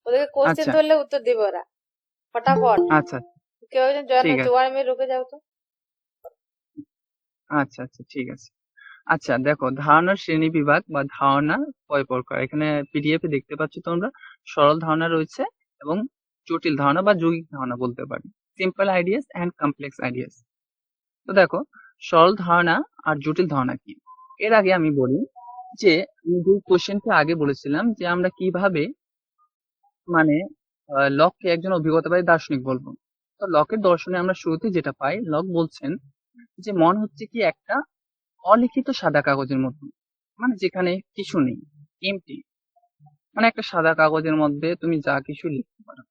ওদেরকে কোশ্চেন আচ্ছা ধরলে উত্তর দিবে ওরা ফটাফট। আচ্ছা কেউ একজন জয়েন ঠিক হচ্ছে, আছে। 1 মিনিট রুকে যাও তো। আচ্ছা আচ্ছা ঠিক আছে। আচ্ছা দেখো, ধারণার শ্রেণী বিভাগ বা ধারণা কয় প্রকার, এখানে পিডিএফ এ দেখতে পাচ্ছ তোমরা। সরল ধারণা রয়েছে এবং জটিল ধারণা বা যৌগিক ধারণা বলতে পারি, simple ideas and complex ideas. তো দেখো, সরল ধারণা আর জটিল ধারণা কি। এর আগে আমি বলি যে আমি যে কোশ্চেনটা আগে বলেছিলাম যে আমরা কিভাবে মানে লককে একজন অভিজ্ঞতাবাদী দার্শনিক বলবো। তো লকের দর্শনে আমরা শুরুতে যেটা পাই, লক বলছেন যে মন হচ্ছে কি একটা অলিখিত সাদা কাগজের মতো, মানে যেখানে কিছু নেই, এমটি, মানে একটা সাদা কাগজের মধ্যে তুমি যা কিছু লিখতে পারো।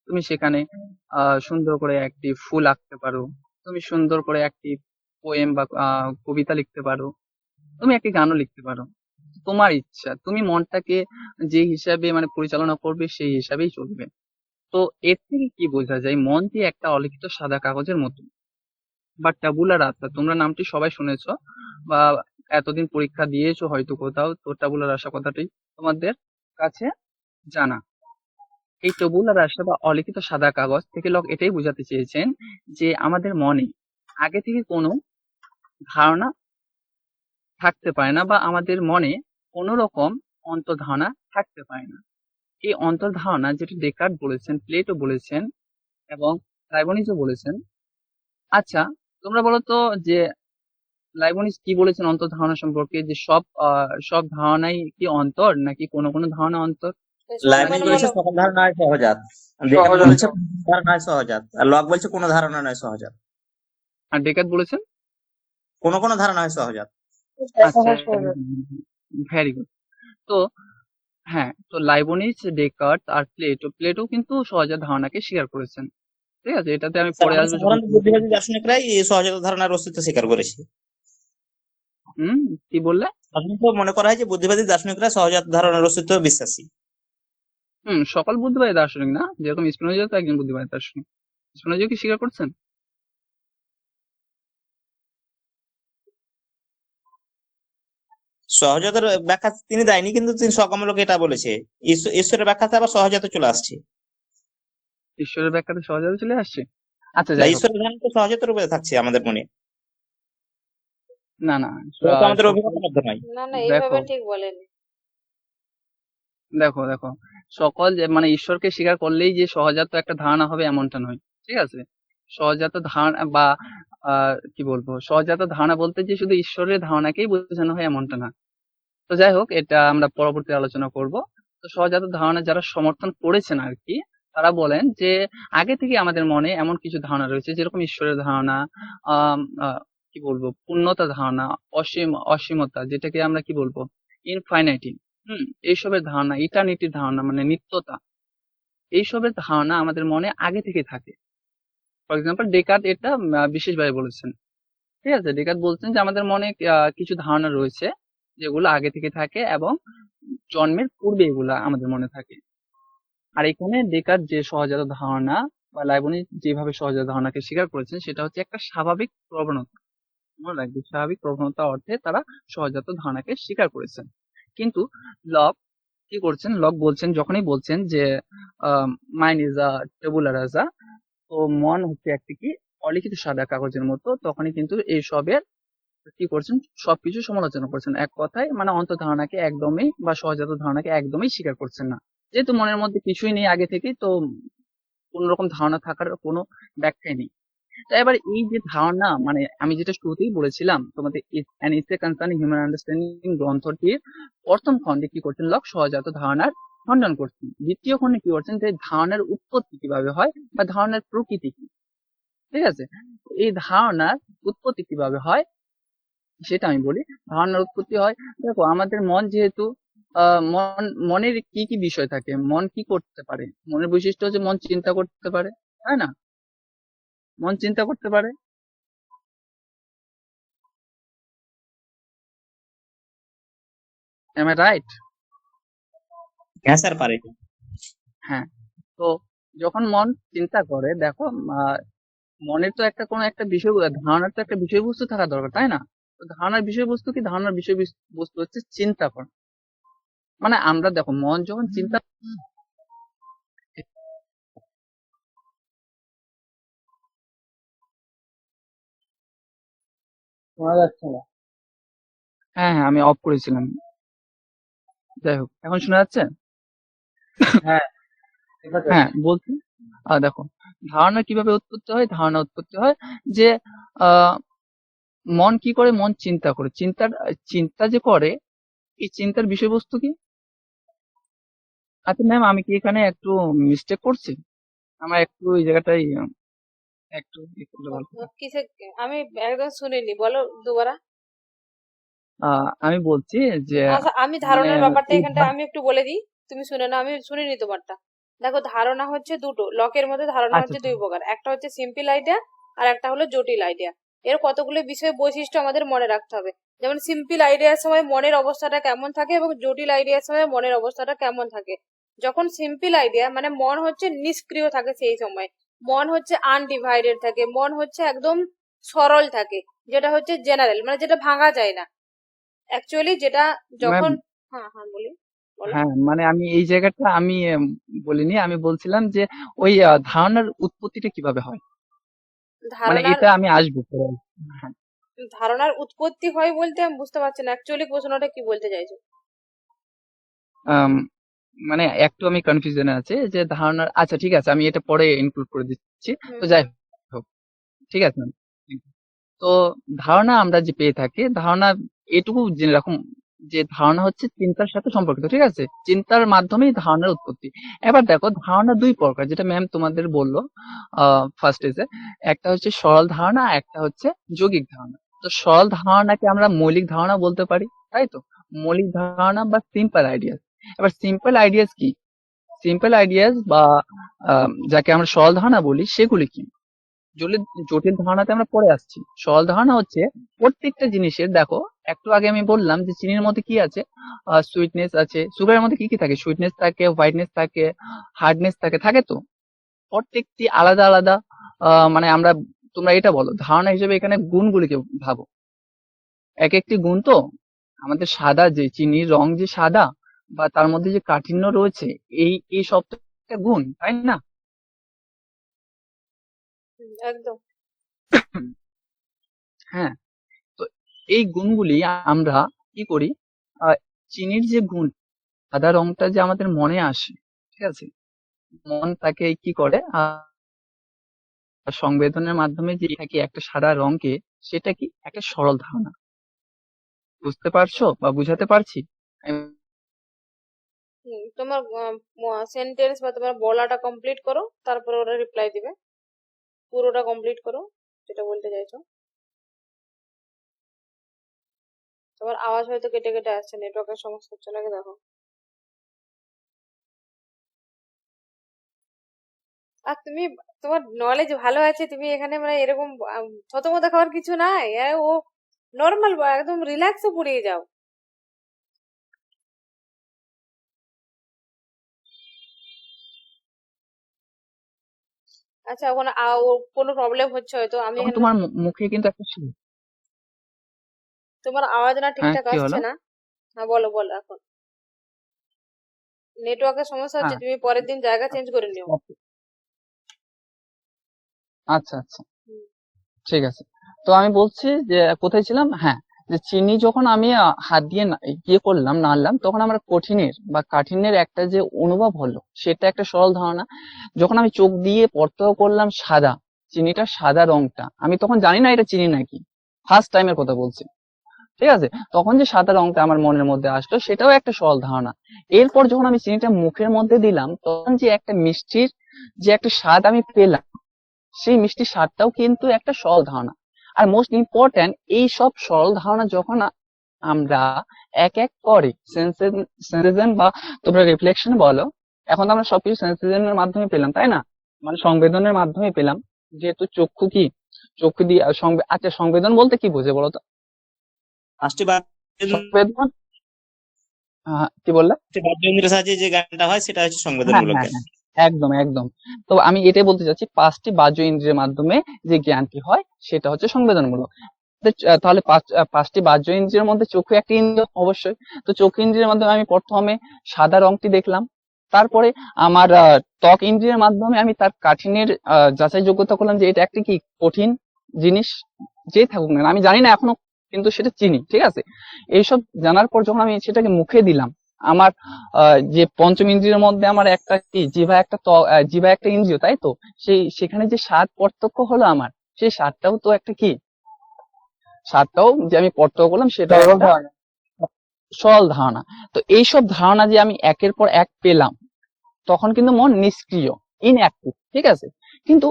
তুমি সেখানে সুন্দর করে একটি ফুল আঁকতে পারো, তুমি সুন্দর করে একটি পোয়েম বা কবিতা লিখতে পারো, তুমি একটি গানও লিখতে পারো। তোমার ইচ্ছা, তুমি মনটাকে যে হিসাবে মানে পরিচালনা করবে সেই হিসাবেই চলবে। তো এর থেকে কি বোঝা যায়, মন যে একটা অলিখিত সাদা কাগজের মতো বা ট্যাবুলা রাসা, তোমরা নামটি সবাই শুনেছো বা এতদিন পরীক্ষা দিয়েছো হয়তো কোথাও, তো ট্যাবুলা রাসা কথাটি তোমাদের কাছে জানা। এই ট্যাবুলা রাসা বা অলিখিত সাদা কাগজ থেকে লোক এটাই বোঝাতে চেয়েছেন যে আমাদের মনে আগে থেকে কোনো ধারণা থাকতে পারে না, বা আমাদের মনে কোনো রকম অন্তর্ধারণা থাকতে পারে না। এই অন্তর্ধারণা যেটা ডেকার্ট বলেছেন, প্লেটো বলেছেন এবং লাইবনিজও বলেছেন। আচ্ছা তোমরা বলো তো যে লাইবনিজ কি বলেছেন অন্তর্ধারণা সম্পর্কে, যে সব ধারণাই কি অন্তর, নাকি কোনো কোনো ধারণা অন্তর, লাইবনিজ নাকি বলেছে বলো। সকল ধারণা হয় সহজাত, ডেকার্ট বলেছে কোনো ধারণা হয় সহজাত, আর লক বলছে কোনো ধারণা নয় সহজাত। আর ডেকার্ট বলেছেন কোনো কোনো ধারণা হয় সহজাত। আচ্ছা, ভেরি গুড। তো হ্যাঁ, তো লাইবনিজ, ডেকার্ট আর প্লেটো কিন্তু সহজাত ধারণাকে স্বীকার করেছেন। ঠিক আছে, এটাতে আমি স্যার, পরে আমরা আসবো যখন সাধারণত বুদ্ধিবাদী দার্শনিকরাই এই সহজাত ধারণার অস্তিত্ব স্বীকার করেছি। কি বললে? সাধারণত মনে করা হয় যে বুদ্ধিবাদী দার্শনিকরা সহজাত ধারণার অস্তিত্ব বিশ্বাসী। সকল বুদ্ধিবাদী দার্শনিক না, যেরকম স্পিনোজা তো একজন বুদ্ধিবাদী দার্শনিক। স্পিনোজা কি স্বীকার করছেন? সহজাতের ব্যাখ্যা তিনি দেয়নি, কিন্তু তিনি সকমূলক এটা বলেছে। ঈশ্বরের ব্যাখ্যাতে আবার সহজাত চলে আসছে, ঈশ্বরের ব্যাখ্যাতে সহজাত চলে আসছে। আচ্ছা বা যাই হোক, ঈশ্বরের ধারণা তো সহজাতের উপরে থাকছে আমাদের মনে, না না, এটা তো আমাদের সকল, অভিজ্ঞতার মধ্যে নয়। না না, দেখো এইভাবে ঠিক বলেনি। দেখো দেখো সকল যে মানে ঈশ্বরকে স্বীকার করলেই যে সহজাত একটা ধারণা হবে এমনটা নয়। ঠিক আছে, সহজাত ধারণা বা কি বলবো, সহজাত ধারণা বলতে যে শুধু ঈশ্বরের ধারণাকেই বোঝানো হয় এমনটা না। তো যাই হোক, এটা আমরা পরবর্তী আলোচনা করব। তো সহজাত ধারণা যারা সমর্থন করেছেন আর কি, তারা বলেন যে আগে থেকে আমাদের মনে এমন কিছু ধারণা রয়েছে, যেরকম ঈশ্বরের ধারণা, আম, আহ, কি বলবো, পূর্ণতা ধারণা, অসীমতা, যেটাকে আমরা কি বলবো, ইনফাইনাইটি, এইসবের ধারণা, ইটার্নিটির ধারণা মানে নিত্যতা, এইসবের ধারণা আমাদের মনে আগে থেকে থাকে। ফর এক্সাম্পল ডেকার্ট এটা বিশেষভাবে বলেছেন। ঠিক আছে, ডেকার্ট বলছেন যে আমাদের মনে কিছু ধারণা রয়েছে যেগুলো আগে থেকে থাকে এবং জন্মের পূর্বে এগুলা আমাদের মনে থাকে। আর এখানে ডেকার্ট যে সহজাত ধারণা বা লাইবনিজ যেভাবে সহজাত ধারণাকে স্বীকার করেছেন, সেটা হচ্ছে একটা স্বাভাবিক প্রবণতা। মনে রাখবে, স্বাভাবিক প্রবণতা অর্থে তারা সহজাত ধারণাকে স্বীকার করেছেন। কিন্তু লক কি করছেন, লক বলছেন, যখনই বলছেন যে মাইন্ড ইজ আ টেবুলা রাজা, তো মন হচ্ছে একটি কি অলিখিত সাদা কাগজের মতো, তখনই কিন্তু এইসবের কি করছেন, সবকিছু সমালোচনা করছেন। এক কথায় মানে অন্তর্ধারণাকে একদমই বা সহজাত ধারণাকে একদমই স্বীকার করছেন না। যেহেতু মনের মধ্যে কিছুই নেই আগে থেকেই, তো কোন রকম ধারণা থাকার কোনো ব্যাখ্যাই নেই। তো এবার এই যে ধারণা, মানে আমি যেটা শুরুতেই বলেছিলাম তোমাদের, অ্যান ইসে কনসার্নিং হিউম্যান আন্ডারস্ট্যান্ডিং গ্রন্থটির প্রথম খণ্ডে কি করছেন, লক সহজাত ধারণার খণ্ডন করছেন। দ্বিতীয় খণ্ডে কি করছেন, যে ধারণার উৎপত্তি কিভাবে হয় বা ধারণার প্রকৃতি কি। ঠিক আছে? এই ধারণার উৎপত্তি কিভাবে হয় সেটা আমি বলি। ধারণার উৎপত্তি হয়, দেখো আমাদের মন যেহেতু মনের কি কি বিষয় থাকে, মন কি করতে পারে, মনের বৈশিষ্ট্য হচ্ছে মন চিন্তা করতে পারে, তাই না? মন চিন্তা করতে পারে। Am I right? হ্যাঁ স্যার পারে। হ্যাঁ। তো যখন মন চিন্তা করে, দেখো মনের তো একটা কোনো একটা বিষয়, ধারণার তো একটা বিষয়বস্তু থাকা দরকার, তাই না? তো ধারণার বিষয়বস্তু কি? ধারণার বিষয়বস্তু হচ্ছে চিন্তা করা। মানে আমরা দেখো মন যখন চিন্তা, শোনা যাচ্ছে না? হ্যাঁ হ্যাঁ, আমি অফ করেছিলাম। যাই হোক, এখন শোনা যাচ্ছে? হ্যাঁ ঠিক আছে। হ্যাঁ, বলছি। দেখো, ধারণা কিভাবে উৎপত্তি হয়? ধারণা উৎপত্তি হয় যে আহ মন কি করে? মন চিন্তা করে। চিন্তা যে করে, এই চিন্তার বিষয়বস্তু কি? আচ্ছা ম্যাম, আমি কি এখানে একটু মিস্টেক করছি? আমার একটু এই জায়গাটাই একটু ই করলে ভালো হতো। কিসে? আমি একদম শুনিনি, বলো দুবারা। আমি বলছি যে আচ্ছা, আমি মানে ধারণার ব্যাপারটা এই এখানটা আমি একটু বলে দিই, তুমি শুনে নাও, আমি শুনিনি তোমারটা। দেখো, ধারণা হচ্ছে দুটো, লকের মধ্যে ধারণা আচ্ছা হচ্ছে আচ্ছা। দুই প্রকার, একটা হচ্ছে সিম্পল আইডিয়া আর একটা হলো জটিল আইডিয়া। এর কতগুলো বিষয় বৈশিষ্ট্য আমাদের মনে রাখতে হবে। যেমন সিম্পল আইডিয়ার সময় মনের অবস্থাটা কেমন থাকে এবং জটিল আইডিয়ার সময় মনের অবস্থাটা কেমন থাকে। যখন সিম্পল আইডিয়া মানে মন হচ্ছে নিষ্ক্রিয় থাকে, সেই সময় মন হচ্ছে আনডিভাইডেড থাকে, মন হচ্ছে একদম সরল থাকে, যেটা হচ্ছে জেনারেল, মানে যেটা ভাঙা যায় না অ্যাকচুয়ালি, যেটা ম্যাম, যখন। হ্যাঁ হ্যাঁ, বলি, বলো। হ্যাঁ মানে আমি এই জায়গাটা আমি বলিনি, আমি বলছিলাম যে ওই ধারণার উৎপত্তিটা কিভাবে হয়, মানে ধারণার এটা আমি আসবো পরে। হ্যাঁ। ধারণার উৎপত্তি হয় বলতে আমি বুঝতে পারছি না অ্যাকচুয়ালি প্রশ্নটা কি বলতে চাইছো। আম, মানে একটু আমি কনফিউশনে আছে যে ধারণার, আচ্ছা ঠিক আছে, আমি এটা পরে ইনক্লুড করে দিচ্ছি। হুম তো হুম। যাই হোক, ঠিক আছে ম্যাম। তো ধারণা আমরা যে পেয়ে থাকি, ধারণা এটুকু জেনে রাখুন যে ধারণা হচ্ছে চিন্তার সাথে সম্পর্কিত, ঠিক আছে? চিন্তার মাধ্যমেই ধারণার উৎপত্তি। এবার দেখো, ধারণা দুই প্রকার, যেটা ম্যাম তোমাদের বললো ফার্স্ট এসে। একটা হচ্ছে সরল ধারণা, একটা হচ্ছে যৌগিক ধারণা। তো সরল ধারণাকে আমরা মৌলিক ধারণা বলতে পারি, তাই তো? মৌলিক ধারণা বা সিম্পল আইডিয়াস। এবার সিম্পল আইডিয়াস কি? সিম্পল আইডিয়াস বা যাকে আমরা সরল ধারণা বলি, সেগুলি কি? জটিল জটিল ধারণাতে আমরা পরে আসছি। সরল ধারণা হচ্ছে প্রত্যেকটা জিনিসের, দেখো একটু আগে আমি বললাম যে চিনির মধ্যে কি আছে, সুইটনেস আছে। সুগারের মধ্যে কি কি থাকে? সুইটনেস থাকে, হোয়াইটনেস থাকে, হার্ডনেস থাকে, থাকে তো? প্রত্যেকটি আলাদা আলাদা মানে আমরা, তোমরা এটা বলো ধারণা হিসেবে এখানে গুণগুলিকে ভাবো। এক একটি গুণ তো, আমাদের সাদা যে চিনির রং যে সাদা, বা তার মধ্যে যে কাঠিন্য রয়েছে, এই সব তো একটা গুণ, তাই না? একদম। হ্যাঁ। তো এই গুণগুলি আমরা কি করি, আহ, চিনির যে গুণ, সাদা রংটা যে আমাদের মনে আসে, ঠিক আছে? মন তাকে কি করে, সংবেদনের মাধ্যমে যে থাকি একটা সাদা রংকে, সেটা কি একটা সরল ধারণা। বুঝতে পারছো বা বুঝাতে পারছি? তোমার সেন্টেন্স বা তোমার বলাটা কমপ্লিট করো, তারপরে ওরা রিপ্লাই দিবে। পুরোটা কমপ্লিট করো, যেটা বলতে চাইছো। তোমার আওয়াজ হয়তো কেটে কেটে আসছে, নেটওয়ার্কের সমস্যা হচ্ছে নাকি দেখো। আর তুমি, তোমার নলেজ ভালো আছে, তুমি এখানে মানে এরকম থতমত খাওয়ার কিছু নাই। ও নর্মাল, একদম রিল্যাক্সে পড়িয়ে যাও। আচ্ছা, ওখানে কোনো প্রবলেম হচ্ছে হয়তো, আমি তখন এখানে। তোমার মুখে কিন্তু একটা তোমার আওয়াজ না হ্যাঁ, ঠিকঠাক কি আসছে হলো? না। হ্যাঁ, বলো বলো এখন। নেটওয়ার্কের সমস্যা হচ্ছে, হ্যাঁ। তুমি পরের দিন জায়গা চেঞ্জ করে নিও। আচ্ছা আচ্ছা, ঠিক আছে। তো আমি বলছি যে কোথায় ছিলাম, হ্যাঁ, যে চিনি যখন আমি হাত দিয়ে ইয়ে করলাম, নাড়লাম, তখন আমার কঠিনের বা কাঠিন্যের একটা যে অনুভব হলো, সেটা একটা সরল ধারণা। যখন আমি চোখ দিয়ে পরীক্ষা করলাম সাদা, চিনিটা সাদা রংটা, আমি তখন জানি না এটা চিনি নাকি, ফার্স্ট টাইমের কথা বলছি, ঠিক আছে? তখন যে সাদা রংটা আমার মনের মধ্যে আসলো, সেটাও একটা সরল ধারণা। এরপর যখন আমি চিনিটা মুখের মধ্যে দিলাম, তখন যে একটা মিষ্টির যে একটা স্বাদ আমি পেলাম, সেই মিষ্টি স্বাদটাও কিন্তু একটা সরল ধারণা। আর মোস্ট ইম্পর্ট্যান্ট, এই সব সরল ধারণা যখন আমরা এক এক করে সেন্সেশন বা তোমরা রিফ্লেকশন বলো, এখন তো আমরা সবকিছু সেন্সেশনের মাধ্যমে পেলাম, তাই না? মানে সংবেদনের মাধ্যমে পেলাম। যেহেতু চক্ষু কি, চক্ষু দিয়ে আচ্ছা, সংবেদন বলতে কি বোঝে বলো তো? পাঁচটি বাদ্য সংবেদন, কি বললে? বাদ্যযন্ত্রের সাহায্যে যে গানটা হয় সেটা হচ্ছে হ্যাঁ, সংবেদনমূলক হ্যাঁ, গান। হ্যাঁ, একদম একদম। তো আমি এটাই বলতে চাচ্ছি, 5টি বাহ্য ইন্দ্রিয়ের মাধ্যমে যে জ্ঞানটি হয় সেটা হচ্ছে সংবেদনমূলক। তাহলে 5টি বাহ্য ইন্দ্রিয়ের মধ্যে চক্ষু একটি ইন্দ্রিয় অবশ্যই। তো চক্ষু ইন্দ্রিয়ের মাধ্যমে আমি প্রথমে সাদা রংটি দেখলাম, তারপরে আমার ত্বক ইন্দ্রিয়ের মাধ্যমে আমি তার কাঠিন্যের যাচাই যোগ্যতা করলাম যে এটা একটি কি কঠিন জিনিস, যেই থাকুক না, আমি জানি না এখনো, কিন্তু সেটা চিনি, ঠিক আছে? এইসব জানার পর যখন আমি সেটাকে মুখে দিলাম, আমার যে পঞ্চম ইন্দ্রিয়ের মধ্যে আমার একটা কি জিহ্বা একটা ইন্দ্রিয়, তাই তো? সেখানে যে স্বাদ প্রত্যক্ষ হলো আমার, সেই স্বাদটাও তো একটা কি, স্বাদটাও যে আমি প্রত্যক্ষ করলাম সেটা একটা সরল ধারণা। তো এইসব ধারণা যে আমি একের পর এক পেলাম, তখন কিন্তু মন নিষ্ক্রিয়, ইনঅ্যাক্টিভ, ঠিক আছে? কিন্তু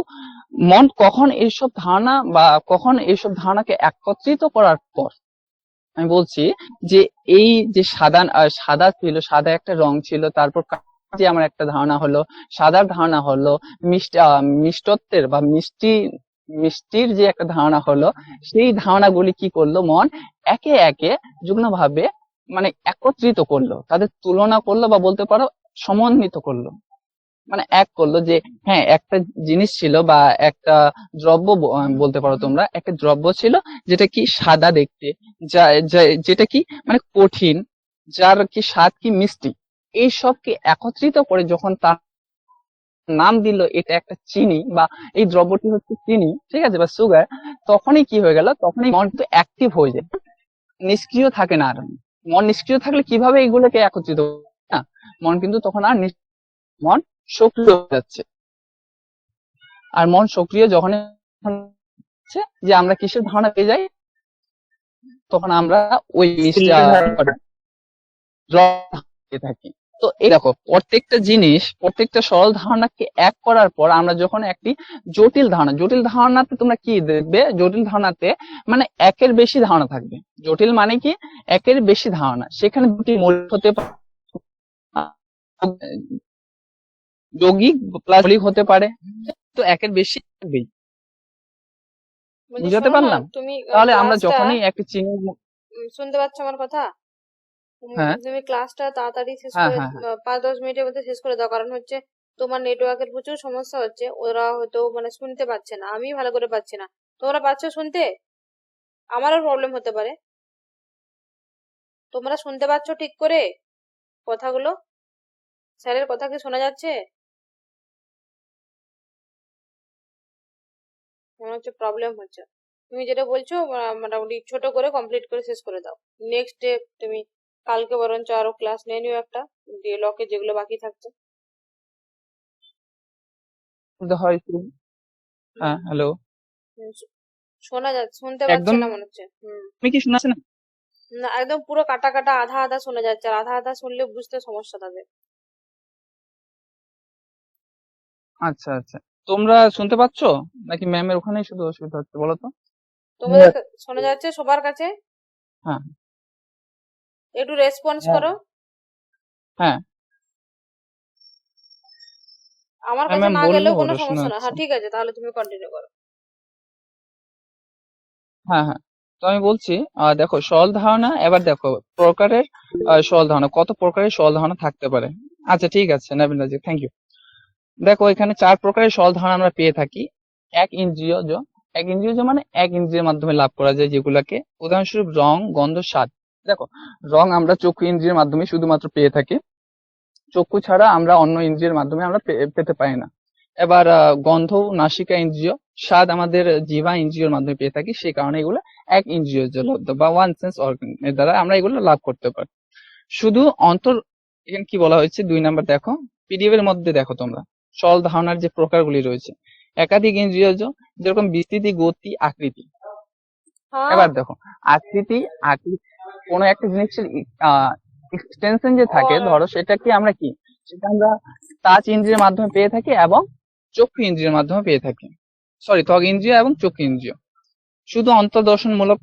মন কখন এইসব ধারণা বা কখন এইসব ধারণাকে একত্রিত করার পর, আমি বলছি যে এই যে সাদা ছিল, সাদা একটা রং ছিল, তারপর যে আমার একটা ধারণা হলো, সাদার ধারণা হলো, মিষ্টত্বের বা মিষ্টির যে একটা ধারণা হলো, সেই ধারণাগুলি কি করলো মন একে একে যুগ্ম ভাবে মানে একত্রিত করলো, তাদের তুলনা করলো বা বলতে পারো সমন্বিত করলো, মানে এক করলো যে হ্যাঁ, একটা জিনিস ছিল বা একটা দ্রব্য বলতে পারো তোমরা, একটা দ্রব্য ছিল যেটা কি সাদা দেখতে, যেটা কি মানে কঠিন, যার কি স্বাদ কি মিষ্টি, এই সবকে একত্রিত করে যখন তার নাম দিল এটা একটা চিনি, বা এই দ্রব্যটি হচ্ছে চিনি, ঠিক আছে, বা সুগার, তখনই কি হয়ে গেল, তখনই মন কিন্তু অ্যাক্টিভ হয়ে যায়, নিষ্ক্রিয় থাকে না আর। মন নিষ্ক্রিয় থাকলে কিভাবে এগুলোকে একত্রিত করবে? না, মন কিন্তু তখন আর মন সক্রিয় হয়ে যাচ্ছে। আর মন সক্রিয় যখন হচ্ছে যে আমরা কিসের ধারণা পেয়ে যাই, তখন আমরা ওই পেয়ে থাকি। তো এই দেখো, প্রত্যেকটা জিনিস, প্রত্যেকটা সরল ধারণাকে এক করার পর আমরা যখন একটি জটিল ধারণাতে তোমরা কি দেখবে, জটিল ধারণাতে মানে একের বেশি ধারণা থাকবে। জটিল মানে কি, একের বেশি ধারণা, সেখানে দুটি মৌলিক হতে পারে, যৌগিক প্লাস মৌলিক হতে পারে, তো একের বেশি থাকবেই। বলছি বুঝাতে শোনো না, পারলাম? তুমি তাহলে আমরা ক্লাসটা যখনই একটি চিহ্ন, শুনতে পাচ্ছ আমার কথা? হ্যাঁ, তুমি ক্লাসটা তাড়াতাড়ি শেষ হ্যাঁ, করে হ্যাঁ, হ্যাঁ, 5-10 মিনিটের মধ্যে শেষ করে দাও, কারণ হচ্ছে তোমার নেটওয়ার্কের প্রচুর সমস্যা হচ্ছে, ওরা হয়তো মানে শুনতে পাচ্ছে না, আমি ভালো করে পাচ্ছি না, তোমরা পাচ্ছ শুনতে? আমারও প্রবলেম হতে পারে। তোমরা শুনতে পাচ্ছ ঠিক করে কথাগুলো? স্যারের কথা কি শোনা যাচ্ছে? মনে হচ্ছে প্রবলেম হচ্ছে। তুমি যেটা বলছো মোটামুটি ছোট করে কমপ্লিট করে শেষ করে দাও। নেক্সট ডে তুমি কালকে বরঞ্চ আরো ক্লাস নিয়ে নিও একটা, দিয়ে লকে যেগুলো বাকি থাকছে। হয়তো। হ্যাঁ, হ্যালো, হুম, শোনা যাচ্ছে, শুনতে পাচ্ছে একদম। না মনে হচ্ছে। তুমি কি শোনাচ্ছে না? না, একদম পুরো কাটা কাটা আধা আধা শোনা যাচ্ছে, আর আধা আধা শুনলে বুঝতে সমস্যা তাদের। আচ্ছা, আচ্ছা, তোমরা শুনতে পাচ্ছ নাকি ম্যামের ওখানেই শুধু অসুবিধা হচ্ছে বলো তো? তোমাদের শোনা যাচ্ছে সবার কাছে? হ্যাঁ, একটু রেসপন্স করো। হ্যাঁ, আমার হ্যাঁ কাছে ম্যাম, না বললো গেলেও কোনো ওটা শোনা সমস্যা না। যাচ্ছে। হ্যাঁ ঠিক আছে, তাহলে তুমি কন্টিনিউ করো। হ্যাঁ, হ্যাঁ, তো আমি বলছি, দেখো সরল ধারণা, এবার দেখো প্রকারের সরল ধারণা, কত প্রকারের সরল ধারণা থাকতে পারে। আচ্ছা, ঠিক আছে নবীন রাজি, থ্যাংক ইউ। দেখো, এখানে 4 প্রকারের সরল ধারণা আমরা পেয়ে থাকি। এক ইন্দ্রিয়জ, এক ইন্দ্রিয়জ মানে এক ইন্দ্রিয়ের মাধ্যমে লাভ করা যায় যেগুলাকে, উদাহরণস্বরূপ রং, গন্ধ, স্বাদ। দেখো, রং আমরা চক্ষু ইন্দ্রিয়ের মাধ্যমে শুধুমাত্র পেয়ে থাকি, চক্ষু ছাড়া আমরা অন্য ইন্দ্রিয়ের মাধ্যমে আমরা পেতে পারি না। এবার গন্ধ নাসিকা ইন্দ্রিয়, স্বাদ আমাদের জিহ্বা ইন্দ্রিয়ের মাধ্যমে পেয়ে থাকি, সেই কারণে এগুলো এক ইন্দ্রিয় লব্ধ বা ওয়ান সেন্স অর্গান এর দ্বারা আমরা এগুলো লাভ করতে পারি। শুধু অন্তর, এখানে কি বলা হয়েছে 2 নাম্বার, দেখো পিডিএফ এর মধ্যে দেখো তোমরা সরল ধারণার যে প্রকারগুলি রয়েছে, একাধিক ইন্দ্রিয়জ, যেরকম বিস্তৃতি, গতি, আকৃতি। হ্যাঁ এবার দেখো, আকৃতি, কোনো একটা জিনিসের এক্সটেনশন যে থাকে, ধরো সেটা কি আমরা কি, সেটা আমরা টাচ ইন্দ্রিয়ের মাধ্যমে পেয়ে থাকি এবং চক্ষু ইন্দ্রিয়ের মাধ্যমে পেয়ে থাকি। ত্বক ইন্দ্রিয় এবং চক্ষু ইন্দ্রিয়। শুধু অন্তর্দর্শনমূলক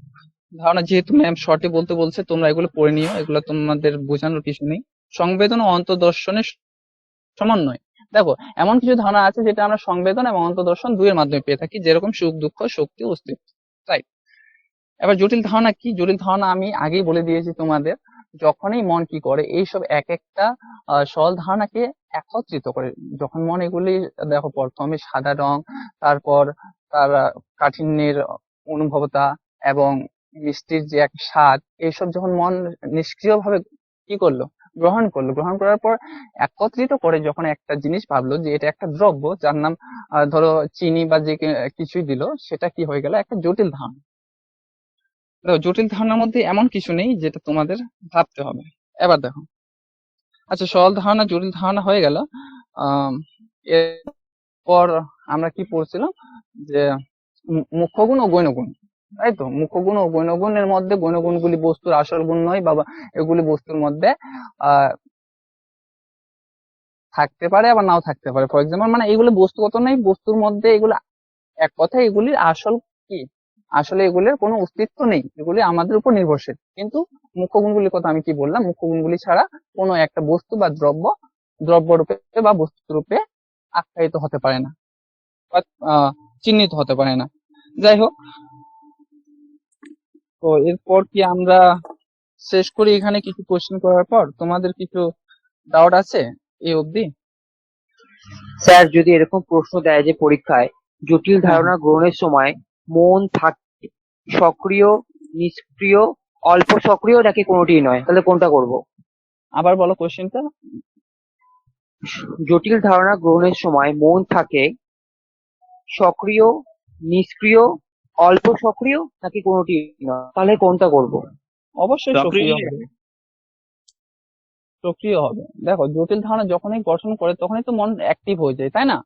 ধারণা, যেহেতু ম্যাম শর্টে বলতে বলছে, তোমরা এগুলো পড়ে নিও, এগুলো তোমাদের বোঝানোর কিছু নেই। সংবেদন ও অন্তর্দর্শনের সমন্বয়। দেখো, এমন কিছু ধারণা আছে যেটা আমরা সংবেদন এবং অন্তর্দর্শন দুইয়ের মাধ্যমে পেয়ে থাকি, যেরকম সুখ, দুঃখ, শক্তি, অস্তিত্ব। তাই এবার জটিল ধারণা কি? জটিল ধারণা আমি আগেই বলে দিয়েছি তোমাদের। যখনই মন কি করে, এইসব এক একটা সরল ধারণাকে একত্রিত করে। যখন মন এগুলি, দেখো, প্রথমে সাদা রং, তারপর তার কাঠিন্যের অনুভবতা এবং মিষ্টির যে এক স্বাদ, এইসব যখন মন নিষ্ক্রিয়ভাবে কি করলো, গ্রহণ করার পর একত্রিত করে যখন একটা জিনিস ভাবলো যে এটা একটা দ্রব্য, যার নাম ধরো চিনি বা যে কিছুই দিল, সেটা কি হয়ে গেল, একটা জটিল ধারণা। দেখো, জটিল ধারণার মধ্যে এমন কিছু নেই যেটা তোমাদের ভাবতে হবে। এবার দেখো, আচ্ছা, সরল ধারণা জটিল ধারণা হয়ে গেল। আহ এরপর আমরা কি পড়ছিলাম, যে মুখ্য গুণ ও গৌণ গুণ। তাই তো, মুখ্য গুণ ও গৌণ গুণের মধ্যে গৌণ গুণগুলি বস্তুর আসল গুণ নয়, বাবা, এগুলি বস্তুর মধ্যে আহ থাকতে পারে আবার নাও থাকতে পারে। ফর এক্সাম্পল, মানে এগুলো বস্তুগত নয়, বস্তুর মধ্যে এগুলো, এক কথায় এগুলির আসল কি, আসলে এগুলির কোনো অস্তিত্ব নেই, এগুলি আমাদের উপর নির্ভরশীল। কিন্তু মুখ্য গুণগুলির কথা আমি কি বললাম, মুখ্য গুণগুলি ছাড়া কোনো একটা বস্তু বা দ্রব্য রূপে বা বস্তু রূপে আখ্যায়িত হতে পারে না, বা চিহ্নিত হতে পারে না। যাই হোক, তো এরপর কি আমরা শেষ করি এখানে কিছু কোশ্চেন করার পর? তোমাদের কিছু ডাউট আছে এই অবধি? স্যার, যদি এরকম প্রশ্ন দেয় যে পরীক্ষায় জটিল হ্যাঁ, ধারণা গ্রহণের সময় মন থাকে সক্রিয়, নিষ্ক্রিয়, অল্প সক্রিয় নাকি কোনোটিই নয়, তাহলে কোনটা করব? আবার বলো কোশ্চেনটা। জটিল ধারণা গ্রহণের সময় মন থাকে সক্রিয়, নিষ্ক্রিয়, অল্প সক্রিয় নাকি কোনোটি নয়, তাহলে কোনটা করব? অবশ্যই সক্রিয়। সক্রিয় হবে। দেখো, জটিল ধারণা যখনই গঠন করে তখনই তো মন অ্যাক্টিভ হয়ে যায়, তাই না?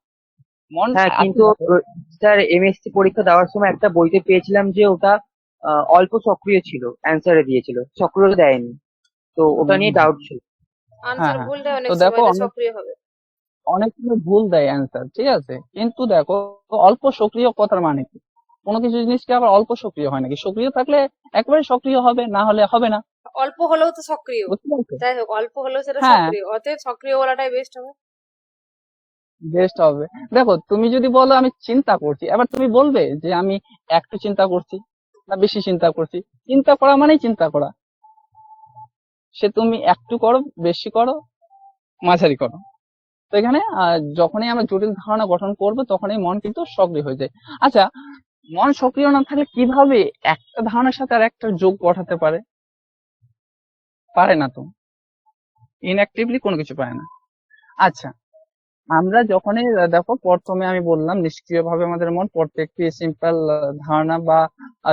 মন হ্যাঁ, active কিন্তু হবে। স্যার এমএসসি পরীক্ষা দেওয়ার সময় একটা বইতে পেয়েছিলাম যে ওটা অল্প সক্রিয় ছিল, অ্যান্সারে দিয়েছিল, সক্রিয় দেয়নি, তো ওটা হুম, নিয়ে হুম। ডাউট ছিল। হ্যাঁ, আনসার হ্যাঁ। ভুল দেয় তো অনেক দেখো, সময়, যে অনেক সক্রিয় হবে। অনেক সময় ভুল দেয় অ্যান্সার, ঠিক আছে, কিন্তু দেখো, অল্প সক্রিয় কথার মানে কি? কোনো কিছু জিনিসকে আবার অল্প সক্রিয় হয় নাকি? সক্রিয় থাকলে একবারে সক্রিয় হবে, না হলে হবে না। অল্প হলেও তো সক্রিয়। বুঝতে পারছো? যাই হোক, অল্প হলেও সেটা হ্যাঁ, সক্রিয়, অতএব সক্রিয় বলাটাই বেস্ট হবে। বেস্ট হবে। দেখো, তুমি যদি বলো আমি চিন্তা করছি, এবার তুমি বলবে যে আমি একটু চিন্তা করছি না বেশি চিন্তা করছি। চিন্তা করা মানেই চিন্তা করা, সে তুমি একটু করো, বেশি করো, মাঝারি করো। তো এখানে যখনই আমরা জটিল ধারণা গঠন করবো তখনই মন কিন্তু সক্রিয় হয়ে যায়। আচ্ছা, মন সক্রিয় না থাকলে কিভাবে একটা ধারণার সাথে আর একটা যোগ গঠাতে পারে? পারে না তো, ইনঅ্যাক্টিভলি কোনো কিছু পারে না। আচ্ছা, আমরা যখনই দেখো, প্রথমে আমি বললাম নিষ্ক্রিয় ভাবে আমাদের মন প্রত্যেকটি সিম্পল ধারণা বা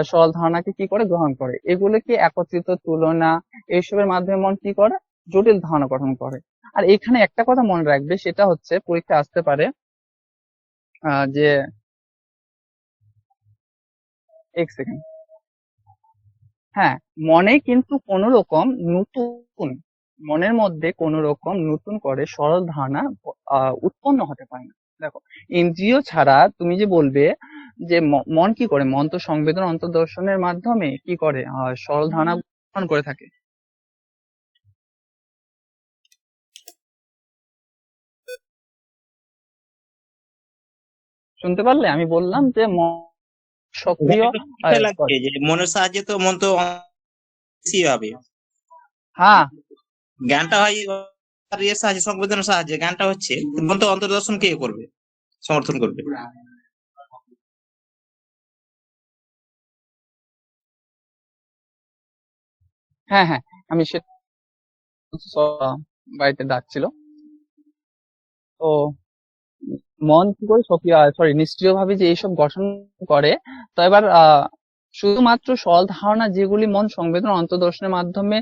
সরল ধারণাকে কি করে গ্রহণ করে, এগুলোকে একত্রিত তুলনা, এইসবের মাধ্যমে মন কি করে, জটিল ধারণা গঠন করে। আর এখানে একটা কথা মনে রাখবে, সেটা হচ্ছে পরীক্ষা আসতে পারে যে, এক সেকেন্ড, হ্যাঁ, মনে কিন্তু কোন রকম নতুন, মনের মধ্যে কোন রকম নতুন করে সরল ধারণা উৎপন্ন হতে পারে না। দেখো, ইন্দ্রিয় ছাড়া তুমি যে বলবে যে মন কি করে, মন তো সংবেদন অন্তর্দর্শনের মাধ্যমে কি করে, সরল ধারণা গ্রহণ করে থাকে। শুনতে পারলে? আমি বললাম যে মন সক্রিয়, এখানে লাগছে sorry, যে মনের সাহায্যে তো মন তো বেশি হবে। হ্যাঁ, জ্ঞানটা হয় আর ইয়ের সাহায্যে, সংবেদনের সাহায্যে জ্ঞানটা হচ্ছে, মন তো অন্তর্দর্শন কে করবে, সমর্থন করবে। হ্যাঁ, হ্যাঁ, আমি সে বাড়িতে ডাকছিল। তো মন কি করে সক্রিয়, সরি, নিষ্ক্রিয় ভাবে যে এইসব গঠন করে। তো এবার শুধুমাত্র সরল ধারণা যেগুলি মন সংবেদন অন্তর্দর্শনের মাধ্যমে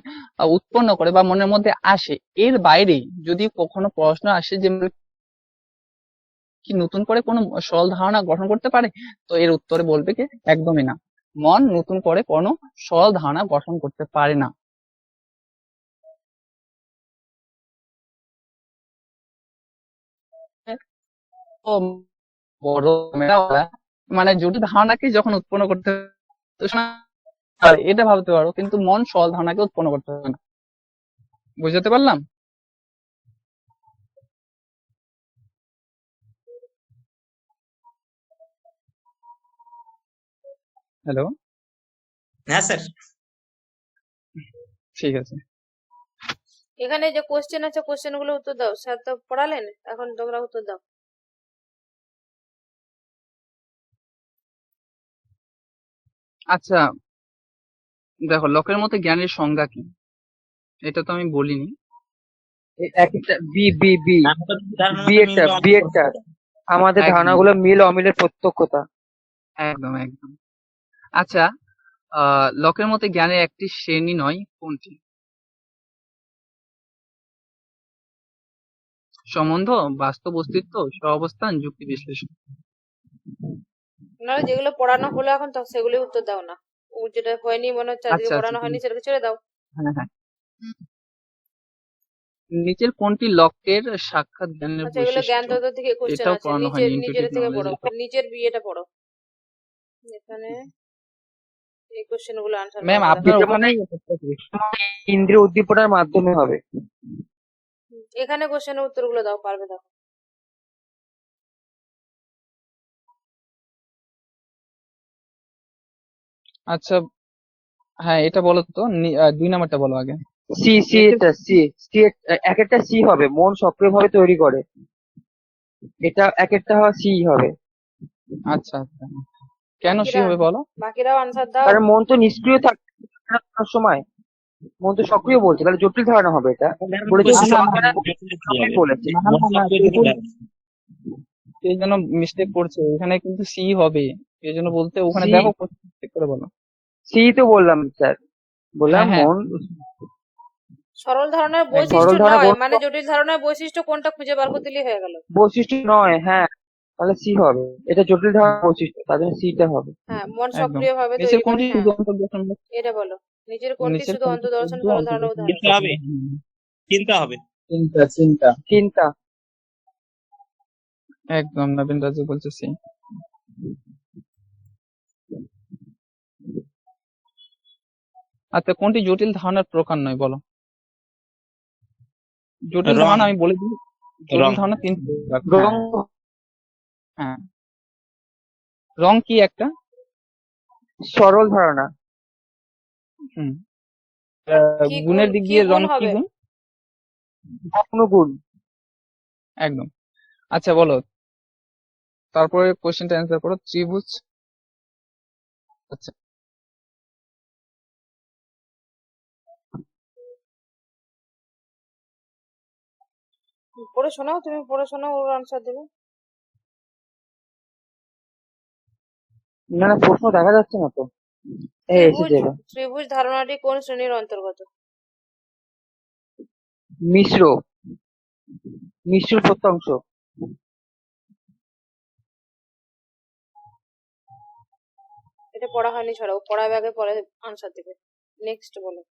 উৎপন্ন করে বা মনের মধ্যে আসে, এর বাইরে যদি কখনো প্রশ্ন আসে যে কি নতুন করে কোনো সরল ধারণা গঠন করতে পারে, তো এর উত্তরে বলবে কি, একদমই না, মন নতুন করে কোনো সরল ধারণা গঠন করতে পারে না। তো বড় মেয়েরা মানে জটিল ধারণাকে যখন উৎপন্ন করতে পারে এটা ভাবতে পারো, কিন্তু মন সরল ধারণাকে উৎপন্ন করতে পারে না। বুঝতে পারলাম? হ্যালো, হ্যাঁ স্যার। ঠিক আছে। এখানে যে কোশ্চেন আছে কোশ্চেন গুলো উত্তর দাও, স্যার তো পড়ালেন, এখন তোমরা উত্তর দাও। আচ্ছা, দেখো লকের মতে জ্ঞানের সংজ্ঞা কি, এটা তো আমি বলিনি। এক একটা বি বি বি ধারণার বি মধ্যে একটা মিলটা বি অমিল একটা প্রত্যক্ষ। আমাদের একদম ধারণাগুলো মিল অমিলের প্রত্যক্ষতা। একদম একদম। আচ্ছা, লকের মতে জ্ঞানের একটি শ্রেণী নয় কোনটি? সম্বন্ধ, বাস্তব অস্তিত্ব, সহাবস্থান, যুক্তি বিশ্লেষণ। আপনারা যেগুলো পড়ানো হলো এখন তো সেগুলো উত্তর দাও না। ও যেটা হয়নি মনে হচ্ছে আজকে আচ্ছা আচ্ছা, পড়ানো হয়নি সেটাকে ছেড়ে দাও। হ্যাঁ হ্যাঁ। নিচের কোনটি লকের সাক্ষাৎ জ্ঞানের আচ্ছা, এগুলো জ্ঞান বৈশিষ্ট্য? তত্ত্ব থেকে কোশ্চেন এটাও আছে, পড়ানো নিচের হয়নি, নিচের ইনটিউটিভ থেকে পড়ো, নলেজে। নিচের বিয়েটা পড়ো। এখানে এই কোশ্চেন গুলো আনসার ম্যাম করো দেখো। আপনার যেটা মানে ওখানেই ইন্দ্রিয় উদ্দীপনার মাধ্যমে হবে। এখানে কোশ্চেনের উত্তরগুলো দাও, পারবে দেখো। আচ্ছা, হ্যাঁ এটা বলো তো, 2 নাম্বারটা বলো আগে। সি সি নিচের এটা সি সি এক একটা সি হবে, মন সক্রিয়ভাবে তৈরি করে। এটা এক একটা সি হবে। আচ্ছা আচ্ছা, কেন সি বাকিরা হবে বলো? বাকিরাও আনসার দাও। কারণ মন তো নিষ্ক্রিয় থাকে না কোনো সময়, মন তো সক্রিয় বলছে, তাহলে জটিল ধারণা হবে এটা। ধারণার বলেছে না বৈশিষ্ট্য না না সক্রিয় জটিল কি হবে? বলেছে। না না না, সক্রিয় জটিল হবে। এই জন্য মিস্টেক করছে, এখানে কিন্তু সি হবে। এই জন্য বলতে ওখানে সি দেখো চেক করে বলো। সি তো বললাম স্যার, বললাম হ্যাঁ হ্যাঁ, মন সরল ধারণার একদম বৈশিষ্ট্য সরল ধারণা নয়, মানে জটিল ধারণার বৈশিষ্ট্য কোনটা খুঁজে বার করতে দিলেই হয়ে গেল। বৈশিষ্ট্য নয়, হ্যাঁ তাহলে সি হবে। এটা জটিল ধারণার বৈশিষ্ট্য, তার জন্য সিটা হবে। হ্যাঁ, মন একদম। সক্রিয় ভাবে নিচের তৈরি করে, কোনটি হ্যাঁ শুধু অন্তর্দর্শন? এটা বলো। নিচের কোনটি নিচের শুধু কোনটি অন্তর্দর্শন শুধু সরল ধারণার অন্তর্দর্শন উদাহরণ? চিন্তা হবে, চিন্তা হবে। চিন্তা চিন্তা। চিন্তা। একদম, নবীন রাজু বলছে সি। আচ্ছা, কোনটি জটিল ধারণার প্রকার নয় বলো? জটিল রং, ধারণা আমি বলে দিই, জটিল রং, ধারণা 3 প্রকার। রং। হ্যাঁ, রং কি একটা? সরল ধারণা। হুম। কি গুণ, গুণের দিক কি দিয়ে রং গুণ কি হবে? গুণ? গুণ। একদম। আচ্ছা বলো, তারপরে কোশ্চেনটা অ্যান্সার করো। ত্রিভুজ। আচ্ছা, পড়ে শোনাও, তুমি পড়ে শোনাও, ওর আনসার দেবে। না না, প্রশ্ন দেখা যাচ্ছে না তো। এসে ত্রিভুজ যাবে। ত্রিভুজ ধারণাটি কোন শ্রেণীর অন্তর্গত? মিশ্র, মিশ্র প্রত্যংশ। এটা পড়া হয়নি, ছড়াও, পড়াবে আগে পরে আনসার দেবে। নেক্সট বলো।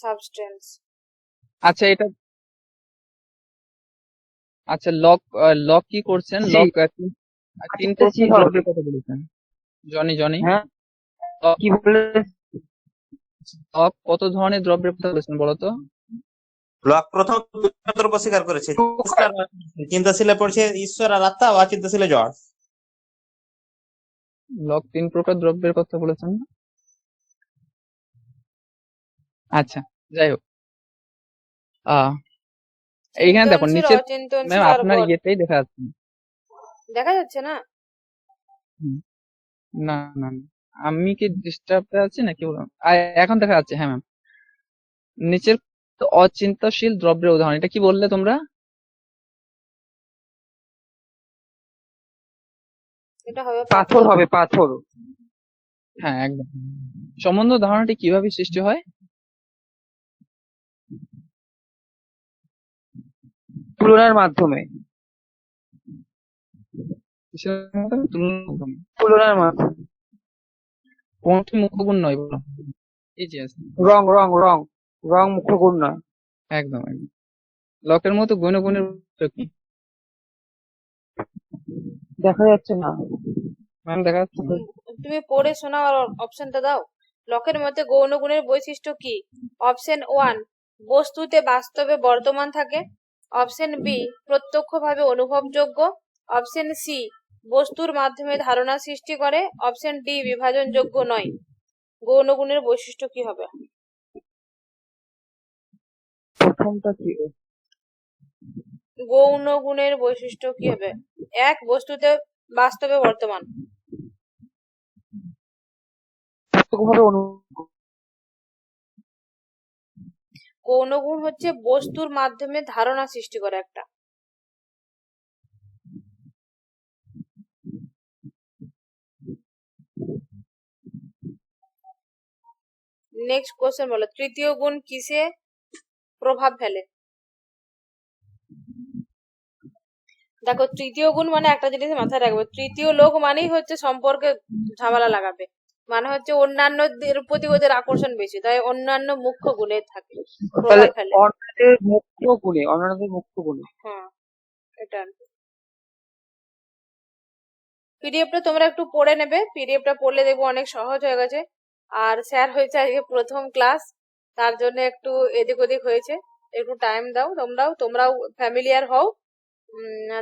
সাবস্টেন্স। আচ্ছা এটা, আচ্ছা লক, লক কি করছেন? সি। লক আচ্ছা 3 এটা সি প্রকার হবে। দ্রব্যের কথা বলেছেন। জনি জনি, হ্যাঁ লক কি বললে? লক কত ধরনের দ্রব্যের কথা বলেছেন বলো তো? লক প্রথম দ্রব্য স্বীকার করেছে, চিন্তাশীলে পড়ছে ঈশ্বর আর আত্মা, ও অচিন্তাশীলে জড়। লক 3 প্রকার দ্রব্যের কথা বলেছেন না? আচ্ছা, যাই হোক। এইখানে দেখো চিন্তনশীল, নিচের, ম্যাম অচিন্তনশীল আর আপনার গড় ইয়েতেই দেখা যাচ্ছে না। দেখা যাচ্ছে না? হুম, না না না। আমি কি ডিস্টার্বে আছি নাকি বলুন? এখন দেখা যাচ্ছে, হ্যাঁ ম্যাম। নিচের অচিন্তাশীল দ্রব্যের উদাহরণ, এটা কি বললে তোমরা? এটা হবে পাথর হবে, পাথর। হ্যাঁ একদম। সম্বন্ধ ধারণাটি কিভাবে সৃষ্টি হয়? তুলনার মাধ্যমে। কিসের মাধ্যমে? তুলনার মাধ্যমে। তুলনার মাধ্যমে। কোনটি মুখ্য গুণ নয় বলো? এই যে আছে। রং রং রং রং মুখ্য গুণ নয়। একদম একদম। লকের মতো গুণ গুণের কি? দেখা যাচ্ছে না ম্যাম দেখা যাচ্ছে তো? তুমি পড়ে শোনাও আর অপশনটা দাও। লকের মধ্যে গৌণ গুণের বৈশিষ্ট্য কি? অপশন 1, বস্তুতে বাস্তবে বর্তমান থাকে। অপশন বি, প্রত্যক্ষভাবে অনুভবযোগ্য। অপশন সি, বস্তুর মাধ্যমে ধারণা সৃষ্টি করে। অপশন ডি, বিভাজনযোগ্য নয়। গৌণ গুণের বৈশিষ্ট্য কি হবে? প্রথমটা কি? গৌণ গুণের বৈশিষ্ট্য কি হবে? 1, বস্তুতে বাস্তবে বর্তমান। প্রত্যক্ষভাবে গৌণ গুণ হচ্ছে বস্তুর মাধ্যমে ধারণা সৃষ্টি করে একটা। নেক্সট কোশ্চেন বলো, তৃতীয় গুণ কিসে প্রভাব ফেলে? দেখো, তৃতীয় গুণ মানে একটা জিনিস মাথায় রাখবে, তৃতীয় লোক মানেই হচ্ছে সম্পর্কে ঝামেলা লাগাবে, মানে হচ্ছে অন্যান্যদের প্রতি ওদের আকর্ষণ বেশি, তাই অন্যান্য মুখ্য গুণে থাকে, তাহলে প্রভাব ফেলে। অন্যদের মুক্ত গুণে হ্যাঁ, এটা পিডিএফটা তোমরা একটু পড়ে নেবে, পিডিএফটা পড়লে দেখবো অনেক সহজ হয়ে গেছে। আর স্যার হয়েছে আজকে প্রথম ক্লাস, তার জন্য একটু এদিক ওদিক হয়েছে, একটু টাইম দাও, তোমরাও ফ্যামিলিয়ার হও।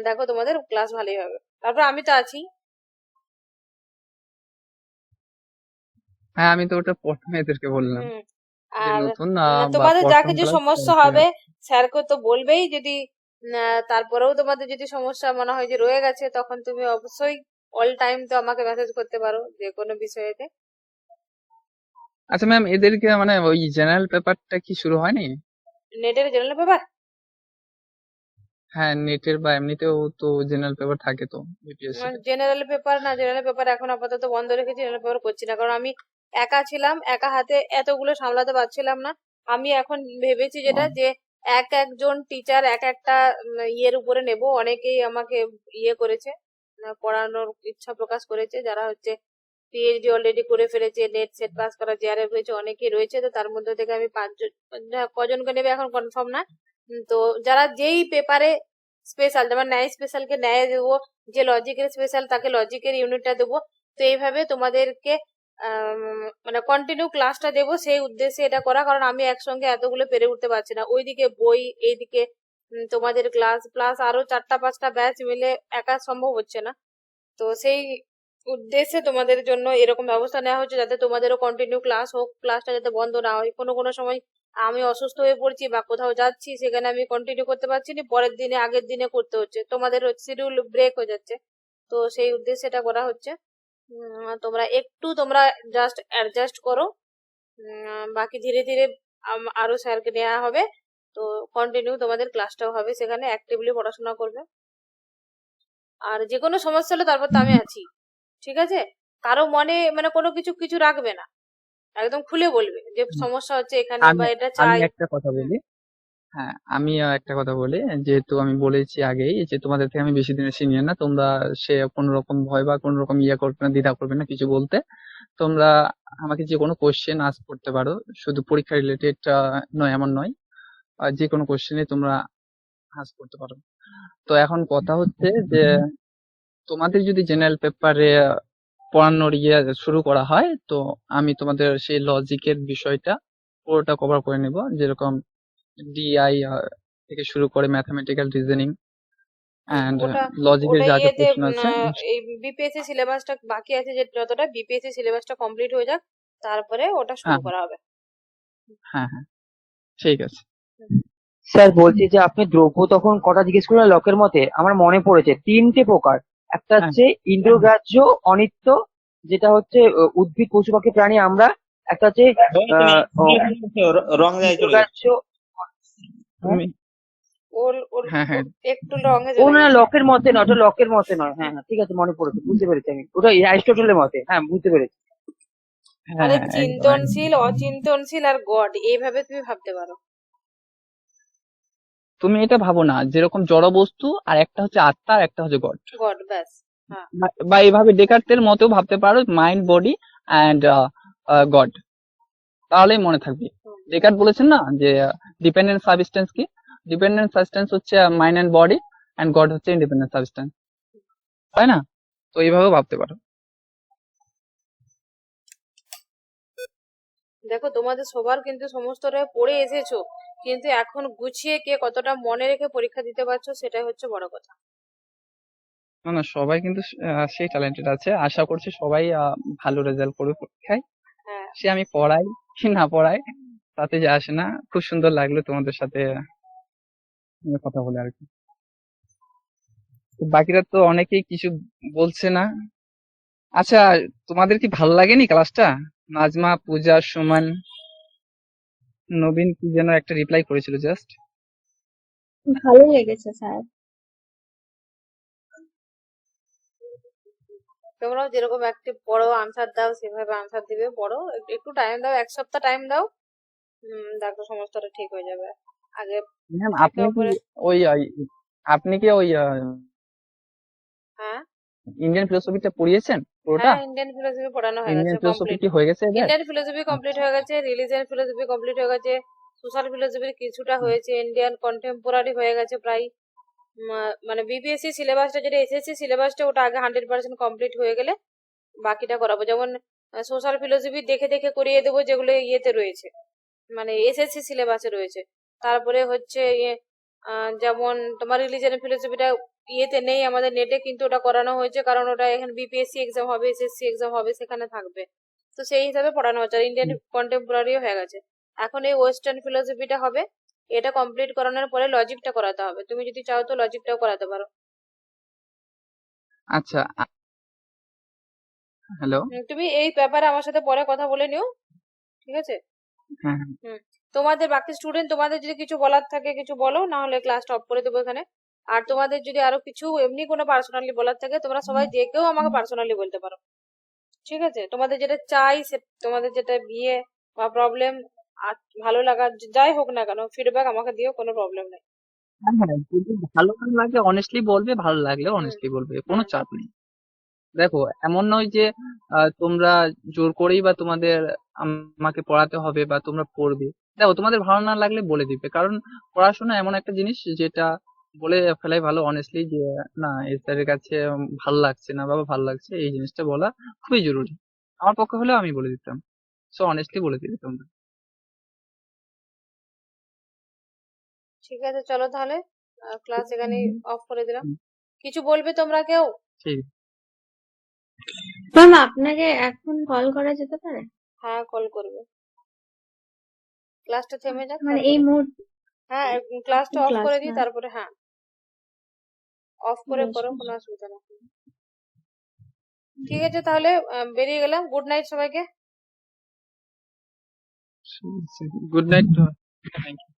দেখো তোমাদের ক্লাস ভালোই হবে, তারপর আমি তো আছি। হ্যাঁ, আমি তো ওটা প্রথমে এদেরকে বললাম হুম। যে আর নতুন বা তোমাদের যা প্রথম কিছু ক্লাস সমস্যা হবে স্যারকে তো বলবেই, যদি তারপরেও তোমাদের যদি সমস্যা মনে হয় যে রয়ে গেছে, তখন তুমি অবশ্যই অল টাইম তো আমাকে মেসেজ করতে পারো যে কোনো বিষয়েতে। আচ্ছা ম্যাম, এদেরকে মানে ওই জেনারেল পেপারটা কি শুরু হয়নি? নেটের জেনারেল পেপার? হ্যাঁ, নেটের বা এমনিতেও তো জেনারেল পেপার থাকে তো বিপিএসসি তে। জেনারেল পেপার না, জেনারেল পেপার এখন আপাতত বন্ধ রেখেছি, জেনারেল পেপার করছি না, কারণ আমি একা ছিলাম, একা হাতে এতগুলো সামলাতে পারছিলাম না। আমি এখন ভেবেছি যেটা, যে একজন টিচার এক একটা ইয়ের উপরে নেব। অনেকেই আমাকে ইয়ে করেছে, পড়ানোর ইচ্ছা প্রকাশ করেছে, যারা হচ্ছে পিএইচডি অলরেডি করে ফেলেছে, নেট সেট পাস করা জেআরএফ রয়েছে, অনেকেই রয়েছে। তো তার মধ্যে থেকে আমি 5জন, কজনকে নেবে এখন কনফার্ম না। তো যারা যেই পেপারে স্পেশাল, যেমন ন্যায় স্পেশালকে ন্যায় দেবো, যে লজিকের স্পেশাল তাকে লজিকের ইউনিটটা দেবো। তো এইভাবে তোমাদেরকে মানে কন্টিনিউ ক্লাসটা দেবো, সেই উদ্দেশ্যে এটা করা, কারণ আমি একসঙ্গে এতগুলো পেরে উঠতে পারছি না। ওইদিকে বই, এইদিকে তোমাদের ক্লাস, প্লাস আরো 4টা 5টা ব্যাচ মিলে একা সম্ভব হচ্ছে না। তো সেই উদ্দেশ্যে তোমাদের জন্য এরকম ব্যবস্থা নেওয়া হচ্ছে, যাতে তোমাদেরও কন্টিনিউ ক্লাস হোক, ক্লাসটা যাতে বন্ধ না হয়। কোনো কোনো সময় আমি অসুস্থ হয়ে পড়ছি বা কোথাও যাচ্ছি, সেখানে আমি কন্টিনিউ করতে পারছি না, পরের দিনে আগের দিনে করতে হচ্ছে, তোমাদের শিডিউল ব্রেক হয়ে যাচ্ছে। তো সেই উদ্দেশ্যে এটা করা হচ্ছে। তোমরা জাস্ট অ্যাডজাস্ট করো। বাকি ধীরে ধীরে আরো স্যারকে নেওয়া হবে। তো কন্টিনিউ তোমাদের ক্লাসটাও হবে, সেখানে অ্যাক্টিভলি পড়াশোনা করবে। আর যে কোনো সমস্যা হলে তারপর তো আমি আছি, ঠিক আছে? কারো মনে মানে কোনো কিছু কিছু রাখবে না, একদম খুলে বলবে যে সমস্যা হচ্ছে এখানে আমি বা এটা আমি চাই। একটা কথা বলি। হ্যাঁ, আমিও একটা কথা বলি। যেহেতু আমি বলেছি আগেই যে তোমাদের থেকে আমি বেশি দিনের সিনিয়র না, তোমরা সে কোনো রকম ভয় বা কোনো রকম ইয়ে করবে না, দ্বিধা করবে না কিছু বলতে। তোমরা আমাকে যে কোনো কোশ্চেন আস্ক করতে পারো, শুধু পরীক্ষা রিলেটেড নয়, এমন নয়, আর যে কোনো কোশ্চেনে তোমরা আস্ক করতে পারো। তো এখন কথা হচ্ছে যে তোমাদের যদি জেনারেল পেপারে পড়ানোর ইয়ে শুরু করা হয়, তো আমি তোমাদের সেই লজিকের বিষয়টা পুরোটা কভার করে নেব, যেরকম ডিআই থেকে শুরু করে ম্যাথমেটিক্যাল রিজনিং অ্যান্ড ওটা লজিকের ওটা যা যা ইয়েতে প্রশ্ন আছে। এই বিপিএসসি সিলেবাসটা বাকি আছে, যে যতটা বিপিএসসি সিলেবাসটা কমপ্লিট হয়ে যাক, তারপরে ওটা শুরু হ্যাঁ, করা হবে। হ্যাঁ, হ্যাঁ, ঠিক আছে। স্যার বলছি যে আপনি দ্রব্য তখন কটা জিজ্ঞেস করলেন লকের মতে, আমার মনে পড়েছে 3টে প্রকার। একটা হ্যাঁ, হচ্ছে ইন্দ্রগ্রাহ্য অনিত্য, যেটা হচ্ছে উদ্ভিদ পশু পাখি প্রাণী আমরা। একটা হচ্ছে রং জায়গায় চলে গেছে। ইন্দ্রগ্রাহ্য। তুমি ওর ওর হ্যাঁ, হ্যাঁ, ওর একটু রঙে ও চলে না, গেছে। লকের মতে নয়, ওটা লকের মতে নয়। হ্যাঁ হ্যাঁ ঠিক আছে, মনে পড়েছে, বুঝতে পেরেছি আমি, ওটা অ্যারিস্টটলের মতে। হ্যাঁ বুঝতে পেরেছি। হ্যাঁ, মানে হ্যাঁ, একদম একদম। চিন্তনশীল, অচিন্তনশীল আর গড, এইভাবে তুমি ভাবতে পারো। তুমি এটা ভাবো না যেরকম জড় বস্তু আর একটা হচ্ছে আত্মা আর একটা হচ্ছে গড, গড, ব্যাস। হ্যাঁ। বা এইভাবে ডেকার্টের মতেও ভাবতে পারো, মাইন্ড, বডি অ্যান্ড গড, তাহলেই মনে থাকবে। হুম। ডেকার্ট বলেছেন না যে ডিপেন্ডেন্ট সাবস্টেন্স কি? ডিপেন্ডেন্ট সাবস্টেন্স হচ্ছে mind and body, and god হচ্ছে ইন্ডিপেন্ডেন্ট সাবস্টেন্স, তাই না? তো এইভাবেও ভাবতে পারো। দেখো তোমাদের সবার কিন্তু সমস্তটা পড়ে এসেছো, কিন্তু এখন গুছিয়ে কে কতটা মনে রেখে পরীক্ষা দিতে পারছো সেটাই হচ্ছে বড় কথা। না না, সবাই কিন্তু সেই ট্যালেন্টেড আছে, আশা করছি সবাই ভালো রেজাল্ট করবে পরীক্ষায়। হ্যাঁ, সে আমি পড়াই কি না পড়াই তাতে যায় আসে না। খুব সুন্দর লাগলো তোমাদের সাথে কথা বলে আর কি। তো বাকিরা তো অনেকেই কিছু বলছে না। আচ্ছা, তোমাদের কি ভালো লাগেনি ক্লাসটা? নাজমা, পূজা, সুমন, নবীন কি যেন একটা রিপ্লাই করেছিল জাস্ট। ভালো লেগেছে স্যার। তোমরাও যেরকম অ্যাক্টিভ পড়ো, আনসার দাও, সেভাবে আনসার দিবে, পড়ো, একটু টাইম দাও, 1 সপ্তাহ টাইম দাও। দেখো সমস্তটা ঠিক হয়ে যাবে। আগে ম্যাম একে অপরে। ওই আপনি কি ওই হ্যাঁ, ইন্ডিয়ান ফিলোসফিটা পড়িয়েছেন পুরোটা? হ্যাঁ, ইন্ডিয়ান ফিলোসফি পড়ানো হয়ে গেছে, ইন্ডিয়ান ফিলোসফি কমপ্লিট। কি হয়ে গেছে এবার? ইন্ডিয়ান ফিলোসফি কমপ্লিট আচ্ছা। হয়ে গেছে, রিলিজিয়ান ফিলোসফি কমপ্লিট হয়ে গেছে, সোশ্যাল ফিলোসফির কিছুটা হয়েছে, ইন্ডিয়ান কন্টেম্পোরারি হয়ে গেছে প্রায়। মানে বিবিএসসি সিলেবাসটা, যেটা এসএসসি সিলেবাসটা, ওটা আগে 100% কমপ্লিট হয়ে গেলে বাকিটা করাবো। যেমন সোশ্যাল ফিলোসফি দেখে দেখে করিয়ে দেবো, যেগুলো ইয়েতে রয়েছে, মানে এসএসসি সিলেবাসে রয়েছে। তারপরে হচ্ছে যেমন তোমার রিলিজিয়ান ফিলোসফিটা ইয়েতে নেই আমাদের নেটে, কিন্তু ওটা করানো হয়েছে, কারণ ওটা এখানে বিপিএসসি এক্সাম হবে, এসএসসি এক্সাম হবে, সেখানে থাকবে। তো সেই হিসাবে পড়ানো হচ্ছে। আর ইন্ডিয়ান কন্টেম্পোরারিও হয়ে গেছে। এখন এই ওয়েস্টার্ন ফিলোসফিটা হবে। এটা কমপ্লিট করানোর পরে লজিকটা করাতে হবে। তুমি যদি চাও তো লজিকটাও করাতে পারো। আচ্ছা, হ্যালো। তুমি এই ব্যাপারে আমার সাথে পরে কথা বলে নিও, ঠিক আছে? হ্যাঁ হ্যাঁ। হুম। তোমাদের বাকি স্টুডেন্ট, তোমাদের যদি কিছু বলার থাকে কিছু বলো, না হলে ক্লাসটা অফ করে দেবো এখানে। আর তোমাদের যদি আরো কিছু এমনি কোনো পার্সোনালি বলার থাকে, তোমরা সবাই যে কেউ আমাকে পার্সোনালি বলতে পারো, ঠিক আছে? তোমাদের যেটা চাই, সে তোমাদের যেটা বিয়ে বা প্রবলেম, আর ভালো লাগা, যাই হোক না কেন, ফিডব্যাক আমাকে দিও, কোনো প্রবলেম নেই। হ্যাঁ হ্যাঁ, যদি ভালো না লাগে অনেস্টলি বলবে, ভালো লাগলে হুম, অনেস্টলি বলবে, কোনো হুম, চাপ নেই। দেখো, এমন নয় যে তোমরা জোর করেই বা তোমাদের আমাকে পড়াতে হবে বা তোমরা পড়বে। দেখো, তোমাদের ভালো না লাগলে বলে দিবে, কারণ পড়াশোনা এমন একটা জিনিস যেটা বলে ফেলাই ভালো অনেস্টলি, যে না এই স্যারের কাছে ভালো লাগছে না, বাবা ভালো লাগছে, এই জিনিসটা বলা খুবই জরুরি। আমার পক্ষে হলেও আমি বলে দিতাম। সো অনেস্টলি বলে দিবে তোমরা। ঠিক আছে, চলো তাহলে ক্লাস এখানে অফ করে দিলাম। হুম, কিছু বলবে তোমরা কেউ? ঠিক ম্যাম আপনাকে এখন কল করা যেতে পারে? হ্যাঁ, কল করবে। ক্লাসটা থেমে যাক মানে এই তারপরে। মুহূর্তে হ্যাঁ, ক্লাসটা অফ ক্লাস করে দিই, না তারপরে হ্যাঁ, অফ করে বেশ করো, বেশ। কোনো অসুবিধা নেই। ঠিক আছে তাহলে, বেরিয়ে গেলাম। গুড নাইট সবাইকে। আছে। Good night. Thank you.